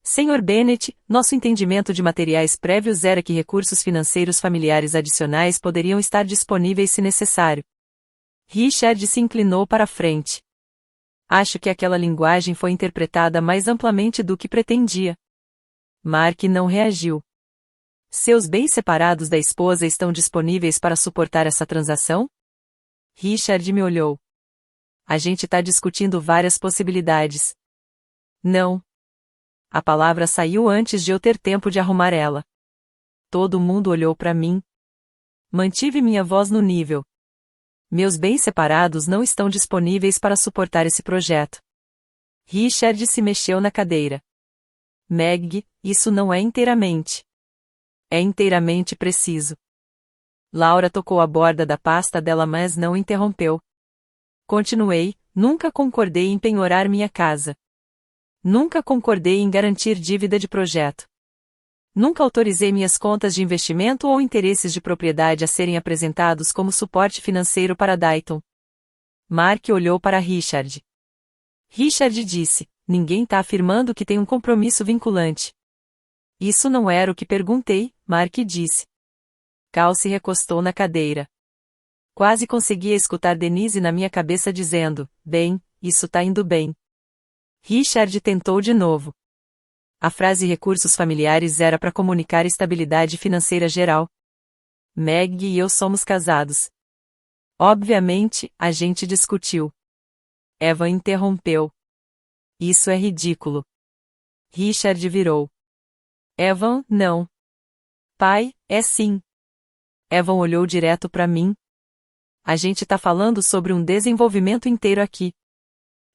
Senhor Bennett, nosso entendimento de materiais prévios era que recursos financeiros familiares adicionais poderiam estar disponíveis se necessário. Richard se inclinou para a frente. Acho que aquela linguagem foi interpretada mais amplamente do que pretendia. Mark não reagiu. Seus bens separados da esposa estão disponíveis para suportar essa transação? Richard me olhou. A gente está discutindo várias possibilidades. Não. A palavra saiu antes de eu ter tempo de arrumar ela. Todo mundo olhou para mim. Mantive minha voz no nível. Meus bens separados não estão disponíveis para suportar esse projeto. Richard se mexeu na cadeira. Meg, isso não é inteiramente. É inteiramente preciso. Laura tocou a borda da pasta dela, mas não interrompeu. Continuei, nunca concordei em penhorar minha casa. Nunca concordei em garantir dívida de projeto. Nunca autorizei minhas contas de investimento ou interesses de propriedade a serem apresentados como suporte financeiro para Dayton. Mark olhou para Richard. Richard disse, ninguém está afirmando que tem um compromisso vinculante. Isso não era o que perguntei, Mark disse. Cal se recostou na cadeira. Quase conseguia escutar Denise na minha cabeça dizendo, bem, isso tá indo bem. Richard tentou de novo. A frase recursos familiares era para comunicar estabilidade financeira geral. Meg e eu somos casados. Obviamente, a gente discutiu. Eva interrompeu. Isso é ridículo. Richard virou. Evan, não. Pai, é sim. Evan olhou direto para mim. A gente tá falando sobre um desenvolvimento inteiro aqui.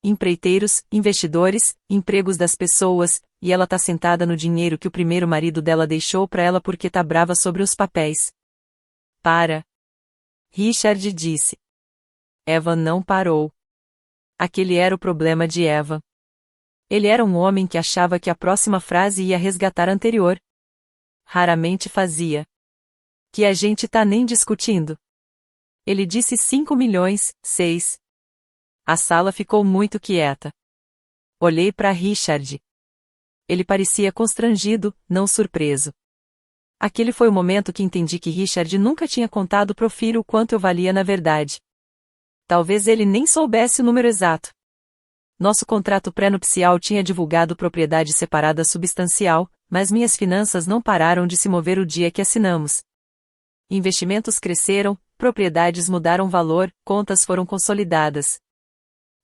Empreiteiros, investidores, empregos das pessoas, e ela tá sentada no dinheiro que o primeiro marido dela deixou pra ela porque tá brava sobre os papéis. Para. Richard disse. Eva não parou. Aquele era o problema de Eva. Ele era um homem que achava que a próxima frase ia resgatar a anterior. Raramente fazia. Que a gente tá nem discutindo. Ele disse 5 milhões, 6. A sala ficou muito quieta. Olhei para Richard. Ele parecia constrangido, não surpreso. Aquele foi o momento que entendi que Richard nunca tinha contado pro filho o quanto eu valia na verdade. Talvez ele nem soubesse o número exato. Nosso contrato pré-nupcial tinha divulgado propriedade separada substancial, mas minhas finanças não pararam de se mover o dia que assinamos. Investimentos cresceram, propriedades mudaram valor, contas foram consolidadas.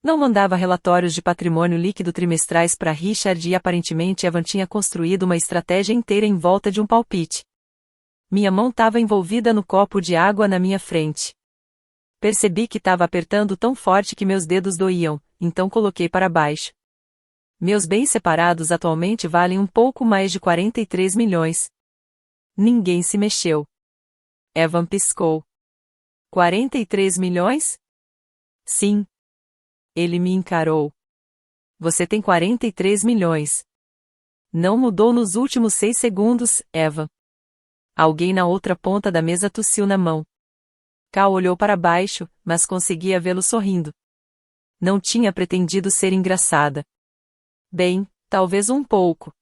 Não mandava relatórios de patrimônio líquido trimestrais para Richard e aparentemente Evan tinha construído uma estratégia inteira em volta de um palpite. Minha mão estava envolvida no copo de água na minha frente. Percebi que estava apertando tão forte que meus dedos doíam, então coloquei para baixo. Meus bens separados atualmente valem um pouco mais de 43 milhões. Ninguém se mexeu. Evan piscou. 43 milhões? Sim. Ele me encarou. Você tem 43 milhões. Não mudou nos últimos 6 segundos, Evan. Alguém na outra ponta da mesa tossiu na mão. Cal olhou para baixo, mas conseguia vê-lo sorrindo. Não tinha pretendido ser engraçada. Bem, talvez um pouco.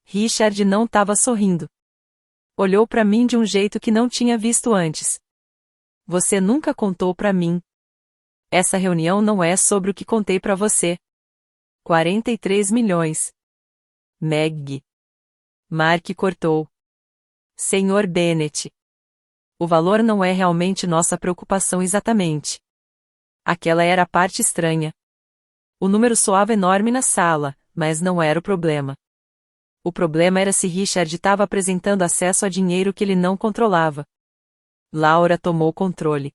Richard não estava sorrindo. Olhou para mim de um jeito que não tinha visto antes. Você nunca contou para mim. Essa reunião não é sobre o que contei para você. 43 milhões. Meg. Mark cortou. Senhor Bennett. O valor não é realmente nossa preocupação exatamente. Aquela era a parte estranha. O número soava enorme na sala, mas não era o problema. O problema era se Richard estava apresentando acesso a dinheiro que ele não controlava. Laura tomou controle.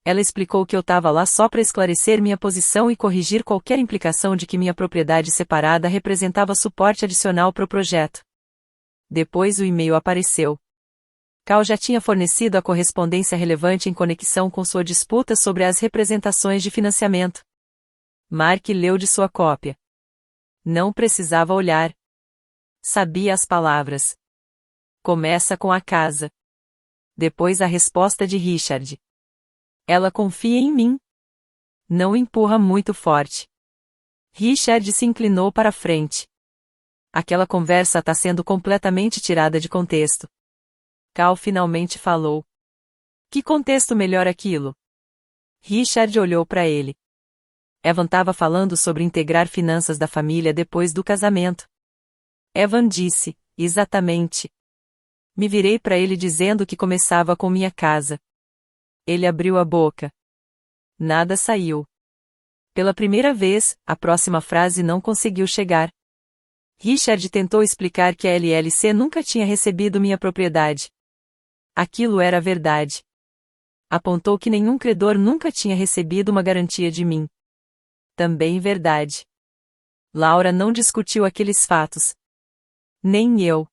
Ela explicou que eu estava lá só para esclarecer minha posição e corrigir qualquer implicação de que minha propriedade separada representava suporte adicional para o projeto. Depois o e-mail apareceu. Cal já tinha fornecido a correspondência relevante em conexão com sua disputa sobre as representações de financiamento. Mark leu de sua cópia. Não precisava olhar. Sabia as palavras. Começa com a casa. Depois a resposta de Richard. Ela confia em mim. Não empurra muito forte. Richard se inclinou para a frente. Aquela conversa está sendo completamente tirada de contexto. Cal finalmente falou. Que contexto melhor aquilo? Richard olhou para ele. Evan estava falando sobre integrar finanças da família depois do casamento. Evan disse, exatamente. Me virei para ele dizendo que começava com minha casa. Ele abriu a boca. Nada saiu. Pela primeira vez, a próxima frase não conseguiu chegar. Richard tentou explicar que a LLC nunca tinha recebido minha propriedade. Aquilo era verdade. Apontou que nenhum credor nunca tinha recebido uma garantia de mim. Também verdade. Laura não discutiu aqueles fatos. Nem eu.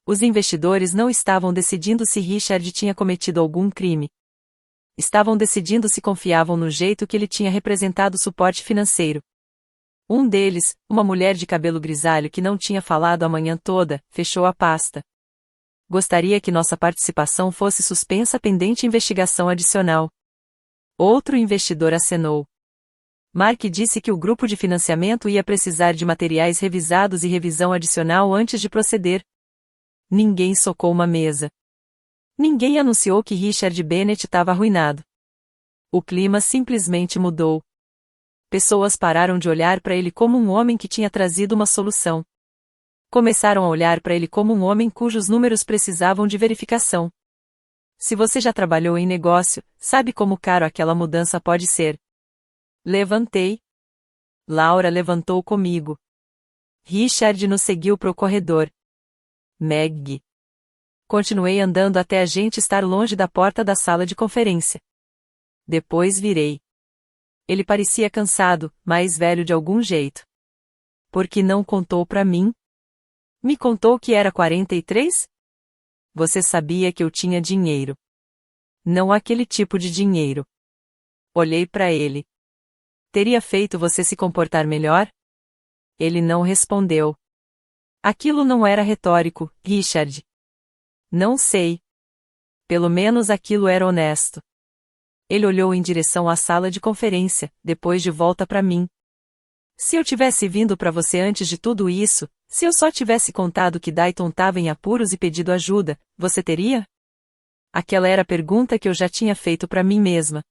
Os investidores não estavam decidindo se Richard tinha cometido algum crime. Estavam decidindo se confiavam no jeito que ele tinha representado o suporte financeiro. Um deles, uma mulher de cabelo grisalho que não tinha falado a manhã toda, fechou a pasta. Gostaria que nossa participação fosse suspensa pendente investigação adicional. Outro investidor acenou. Mark disse que o grupo de financiamento ia precisar de materiais revisados e revisão adicional antes de proceder. Ninguém socou uma mesa. Ninguém anunciou que Richard Bennett estava arruinado. O clima simplesmente mudou. Pessoas pararam de olhar para ele como um homem que tinha trazido uma solução. Começaram a olhar para ele como um homem cujos números precisavam de verificação. Se você já trabalhou em negócio, sabe como caro aquela mudança pode ser. Levantei. Laura levantou comigo. Richard nos seguiu para o corredor. Meg. Continuei andando até a gente estar longe da porta da sala de conferência. Depois virei. Ele parecia cansado, mais velho de algum jeito. Por que não contou para mim? Me contou que era 43? Você sabia que eu tinha dinheiro. Não aquele tipo de dinheiro. Olhei para ele. Teria feito você se comportar melhor? Ele não respondeu. Aquilo não era retórico, Richard. Não sei. Pelo menos aquilo era honesto. Ele olhou em direção à sala de conferência, depois de volta para mim. Se eu tivesse vindo para você antes de tudo isso, se eu só tivesse contado que Dayton estava em apuros e pedido ajuda, você teria? Aquela era a pergunta que eu já tinha feito para mim mesma.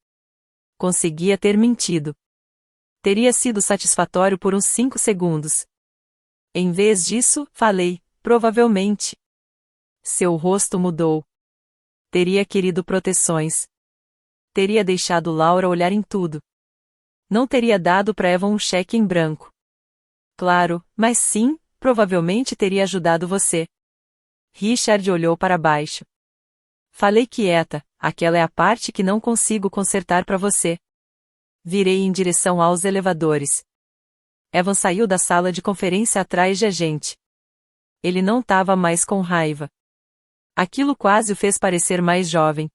Conseguia ter mentido. Teria sido satisfatório por uns 5 segundos. Em vez disso, falei, provavelmente. Seu rosto mudou. Teria querido proteções. Teria deixado Laura olhar em tudo. Não teria dado para Evan um cheque em branco. Claro, mas sim, provavelmente teria ajudado você. Richard olhou para baixo. Falei quieta, aquela é a parte que não consigo consertar para você. Virei em direção aos elevadores. Evan saiu da sala de conferência atrás de a gente. Ele não estava mais com raiva. Aquilo quase o fez parecer mais jovem.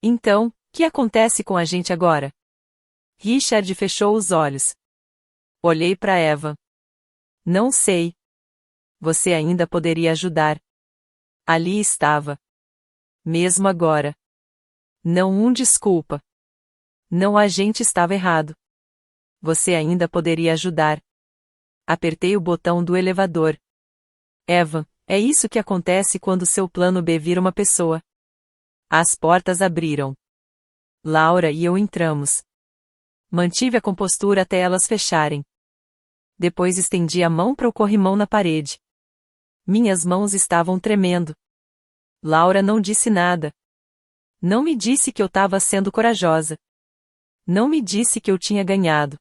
Então, o que acontece com a gente agora? Richard fechou os olhos. Olhei para Eva. Não sei. Você ainda poderia ajudar. Ali estava. Mesmo agora. Não desculpa. Não, a gente estava errado. Você ainda poderia ajudar. Apertei o botão do elevador. Eva, é isso que acontece quando seu plano B vira uma pessoa. As portas abriram. Laura e eu entramos. Mantive a compostura até elas fecharem. Depois estendi a mão para o corrimão na parede. Minhas mãos estavam tremendo. Laura não disse nada. Não me disse que eu estava sendo corajosa. Não me disse que eu tinha ganhado.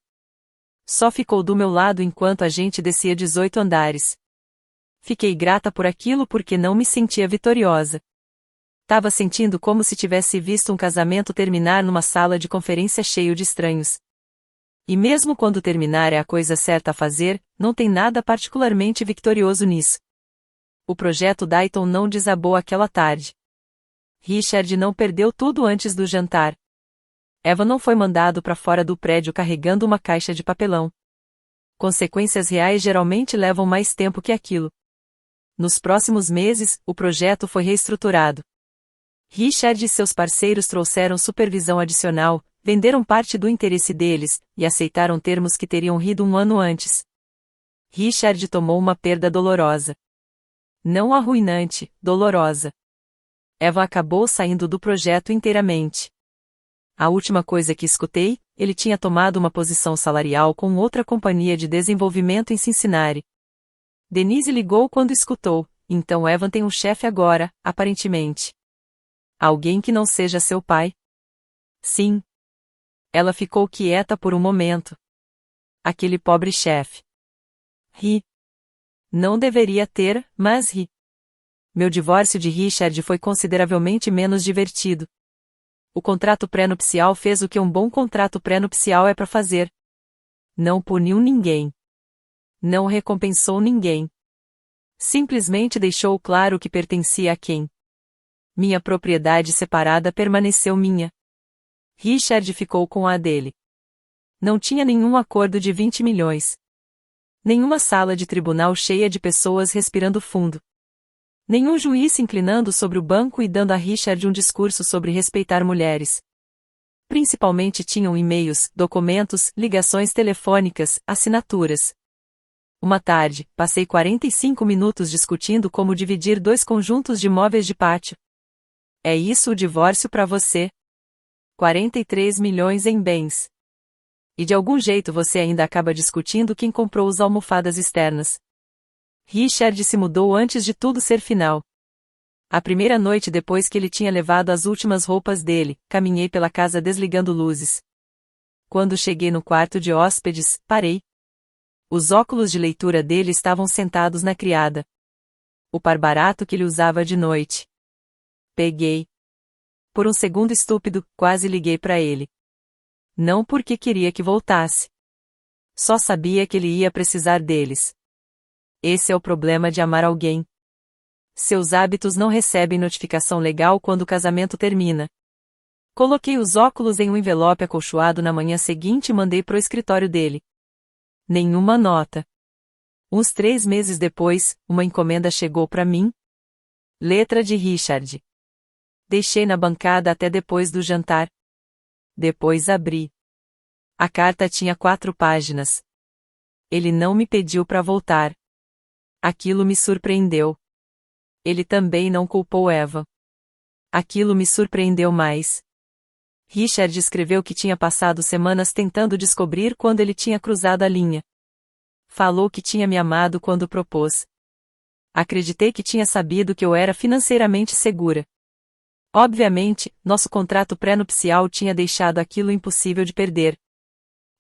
Só ficou do meu lado enquanto a gente descia 18 andares. Fiquei grata por aquilo porque não me sentia vitoriosa. Tava sentindo como se tivesse visto um casamento terminar numa sala de conferência cheio de estranhos. E mesmo quando terminar é a coisa certa a fazer, não tem nada particularmente vitorioso nisso. O projeto Dayton não desabou aquela tarde. Richard não perdeu tudo antes do jantar. Eva não foi mandado para fora do prédio carregando uma caixa de papelão. Consequências reais geralmente levam mais tempo que aquilo. Nos próximos meses, o projeto foi reestruturado. Richard e seus parceiros trouxeram supervisão adicional, venderam parte do interesse deles, e aceitaram termos que teriam rido um ano antes. Richard tomou uma perda dolorosa. Não arruinante, dolorosa. Eva acabou saindo do projeto inteiramente. A última coisa que escutei, ele tinha tomado uma posição salarial com outra companhia de desenvolvimento em Cincinnati. Denise ligou quando escutou, então Evan tem um chefe agora, aparentemente. Alguém que não seja seu pai? Sim. Ela ficou quieta por um momento. Aquele pobre chefe. Ri. Não deveria ter, mas ri. Meu divórcio de Richard foi consideravelmente menos divertido. O contrato pré-nupcial fez o que um bom contrato pré-nupcial é para fazer. Não puniu ninguém. Não recompensou ninguém. Simplesmente deixou claro que pertencia a quem. Minha propriedade separada permaneceu minha. Richard ficou com a dele. Não tinha nenhum acordo de 20 milhões. Nenhuma sala de tribunal cheia de pessoas respirando fundo. Nenhum juiz se inclinando sobre o banco e dando a Richard um discurso sobre respeitar mulheres. Principalmente tinham e-mails, documentos, ligações telefônicas, assinaturas. Uma tarde, passei 45 minutos discutindo como dividir 2 conjuntos de móveis de pátio. É isso o divórcio para você? 43 milhões em bens. E de algum jeito você ainda acaba discutindo quem comprou as almofadas externas. Richard se mudou antes de tudo ser final. A primeira noite depois que ele tinha levado as últimas roupas dele, caminhei pela casa desligando luzes. Quando cheguei no quarto de hóspedes, parei. Os óculos de leitura dele estavam sentados na criada. O par barato que ele usava de noite. Peguei. Por um segundo estúpido, quase liguei para ele. Não porque queria que voltasse. Só sabia que ele ia precisar deles. Esse é o problema de amar alguém. Seus hábitos não recebem notificação legal quando o casamento termina. Coloquei os óculos em um envelope acolchoado na manhã seguinte e mandei pro escritório dele. Nenhuma nota. Uns 3 meses depois, uma encomenda chegou para mim. Letra de Richard. Deixei na bancada até depois do jantar. Depois abri. A carta tinha 4 páginas. Ele não me pediu para voltar. Aquilo me surpreendeu. Ele também não culpou Eva. Aquilo me surpreendeu mais. Richard escreveu que tinha passado semanas tentando descobrir quando ele tinha cruzado a linha. Falou que tinha me amado quando propôs. Acreditei que tinha sabido que eu era financeiramente segura. Obviamente, nosso contrato pré-nupcial tinha deixado aquilo impossível de perder.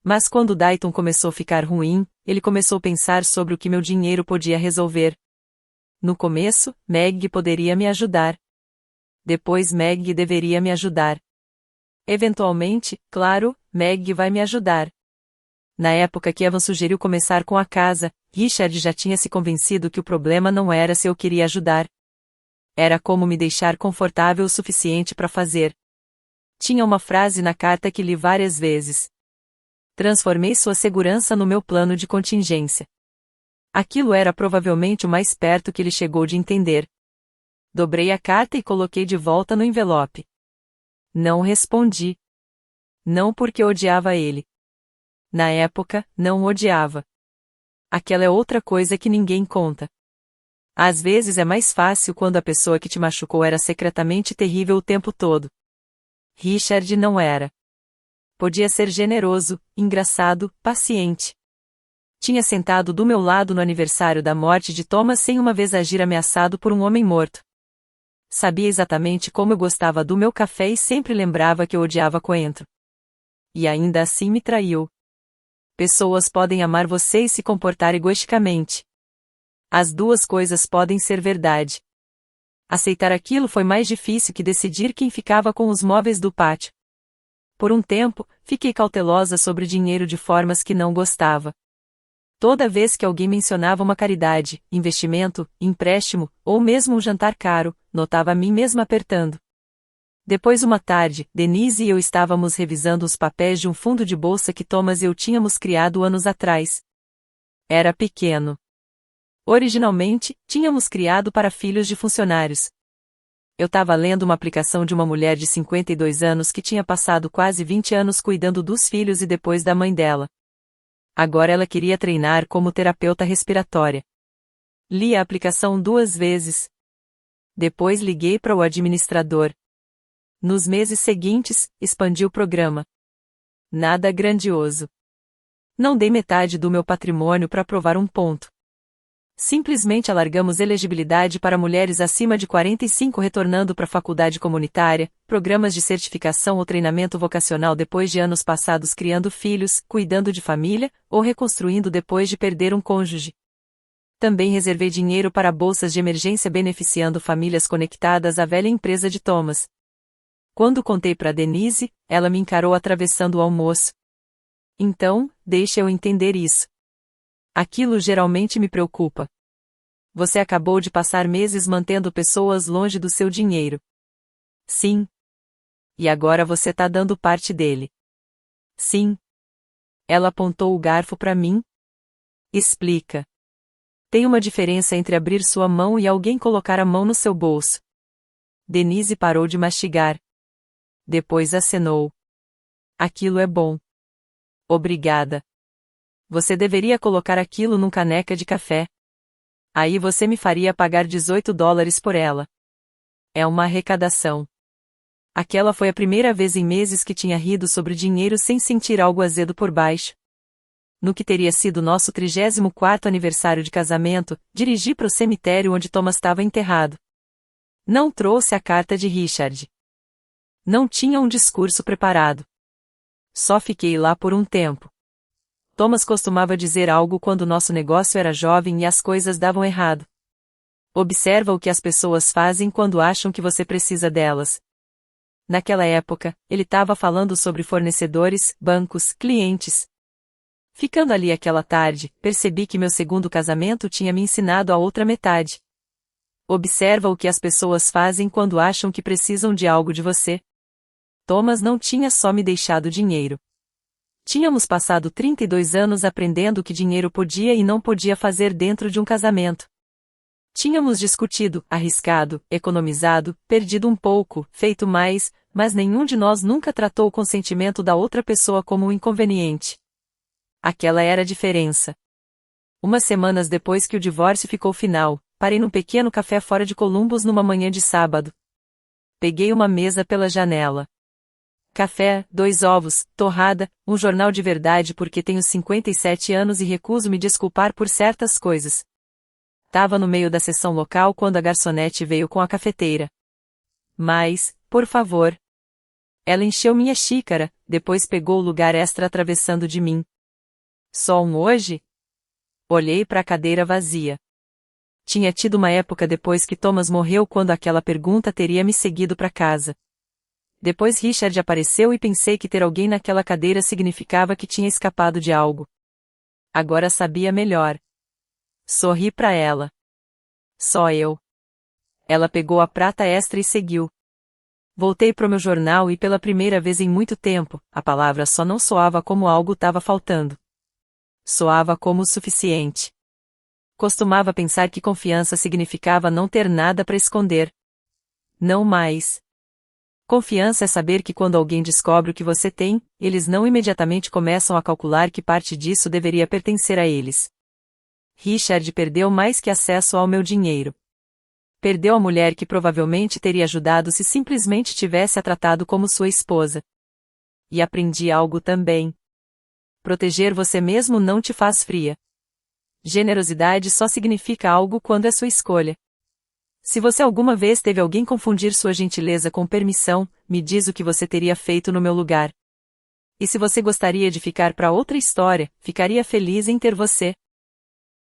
Mas quando Dayton começou a ficar ruim, ele começou a pensar sobre o que meu dinheiro podia resolver. No começo, Meg poderia me ajudar. Depois Meg deveria me ajudar. Eventualmente, claro, Meg vai me ajudar. Na época que Evan sugeriu começar com a casa, Richard já tinha se convencido que o problema não era se eu queria ajudar. Era como me deixar confortável o suficiente para fazer. Tinha uma frase na carta que li várias vezes. Transformei sua segurança no meu plano de contingência. Aquilo era provavelmente o mais perto que ele chegou de entender. Dobrei a carta e coloquei de volta no envelope. Não respondi. Não porque odiava ele. Na época, não o odiava. Aquela é outra coisa que ninguém conta. Às vezes é mais fácil quando a pessoa que te machucou era secretamente terrível o tempo todo. Richard não era. Podia ser generoso, engraçado, paciente. Tinha sentado do meu lado no aniversário da morte de Thomas sem uma vez agir ameaçado por um homem morto. Sabia exatamente como eu gostava do meu café e sempre lembrava que eu odiava coentro. E ainda assim me traiu. Pessoas podem amar você e se comportar egoisticamente. As duas coisas podem ser verdade. Aceitar aquilo foi mais difícil que decidir quem ficava com os móveis do pátio. Por um tempo, fiquei cautelosa sobre o dinheiro de formas que não gostava. Toda vez que alguém mencionava uma caridade, investimento, empréstimo, ou mesmo um jantar caro, notava a mim mesma apertando. Depois uma tarde, Denise e eu estávamos revisando os papéis de um fundo de bolsa que Thomas e eu tínhamos criado anos atrás. Era pequeno. Originalmente, tínhamos criado para filhos de funcionários. Eu estava lendo uma aplicação de uma mulher de 52 anos que tinha passado quase 20 anos cuidando dos filhos e depois da mãe dela. Agora ela queria treinar como terapeuta respiratória. Li a aplicação 2 vezes. Depois liguei para o administrador. Nos meses seguintes, expandi o programa. Nada grandioso. Não dei metade do meu patrimônio para provar um ponto. Simplesmente alargamos elegibilidade para mulheres acima de 45 retornando para a faculdade comunitária, programas de certificação ou treinamento vocacional depois de anos passados criando filhos, cuidando de família, ou reconstruindo depois de perder um cônjuge. Também reservei dinheiro para bolsas de emergência beneficiando famílias conectadas à velha empresa de Thomas. Quando contei para Denise, ela me encarou atravessando o almoço. Então, deixa eu entender isso. Aquilo geralmente me preocupa. Você acabou de passar meses mantendo pessoas longe do seu dinheiro. Sim. E agora você está dando parte dele. Sim. Ela apontou o garfo para mim. Explica. Tem uma diferença entre abrir sua mão e alguém colocar a mão no seu bolso. Denise parou de mastigar. Depois acenou. Aquilo é bom. Obrigada. Você deveria colocar aquilo num caneca de café. Aí você me faria pagar $18 por ela. É uma arrecadação. Aquela foi a primeira vez em meses que tinha rido sobre dinheiro sem sentir algo azedo por baixo. No que teria sido nosso 34º aniversário de casamento, dirigi para o cemitério onde Thomas estava enterrado. Não trouxe a carta de Richard. Não tinha um discurso preparado. Só fiquei lá por um tempo. Thomas costumava dizer algo quando nosso negócio era jovem e as coisas davam errado. Observa o que as pessoas fazem quando acham que você precisa delas. Naquela época, ele estava falando sobre fornecedores, bancos, clientes. Ficando ali aquela tarde, percebi que meu segundo casamento tinha me ensinado a outra metade. Observa o que as pessoas fazem quando acham que precisam de algo de você. Thomas não tinha só me deixado dinheiro. Tínhamos passado 32 anos aprendendo o que dinheiro podia e não podia fazer dentro de um casamento. Tínhamos discutido, arriscado, economizado, perdido um pouco, feito mais, mas nenhum de nós nunca tratou o consentimento da outra pessoa como um inconveniente. Aquela era a diferença. Umas semanas depois que o divórcio ficou final, parei num pequeno café fora de Columbus numa manhã de sábado. Peguei uma mesa pela janela. Café, 2 ovos, torrada, um jornal de verdade porque tenho 57 anos e recuso me desculpar por certas coisas. Tava no meio da sessão local quando a garçonete veio com a cafeteira. Mas, por favor. Ela encheu minha xícara, depois pegou o lugar extra atravessando de mim. Só um hoje? Olhei para a cadeira vazia. Tinha tido uma época depois que Thomas morreu quando aquela pergunta teria me seguido para casa. Depois Richard apareceu e pensei que ter alguém naquela cadeira significava que tinha escapado de algo. Agora sabia melhor. Sorri para ela. Só eu. Ela pegou a prata extra e seguiu. Voltei pro meu jornal e pela primeira vez em muito tempo, a palavra só não soava como algo estava faltando. Soava como o suficiente. Costumava pensar que confiança significava não ter nada para esconder. Não mais. Confiança é saber que quando alguém descobre o que você tem, eles não imediatamente começam a calcular que parte disso deveria pertencer a eles. Richard perdeu mais que acesso ao meu dinheiro. Perdeu a mulher que provavelmente teria ajudado se simplesmente tivesse a tratado como sua esposa. E aprendi algo também. Proteger você mesmo não te faz fria. Generosidade só significa algo quando é sua escolha. Se você alguma vez teve alguém confundir sua gentileza com permissão, me diz o que você teria feito no meu lugar. E se você gostaria de ficar para outra história, ficaria feliz em ter você.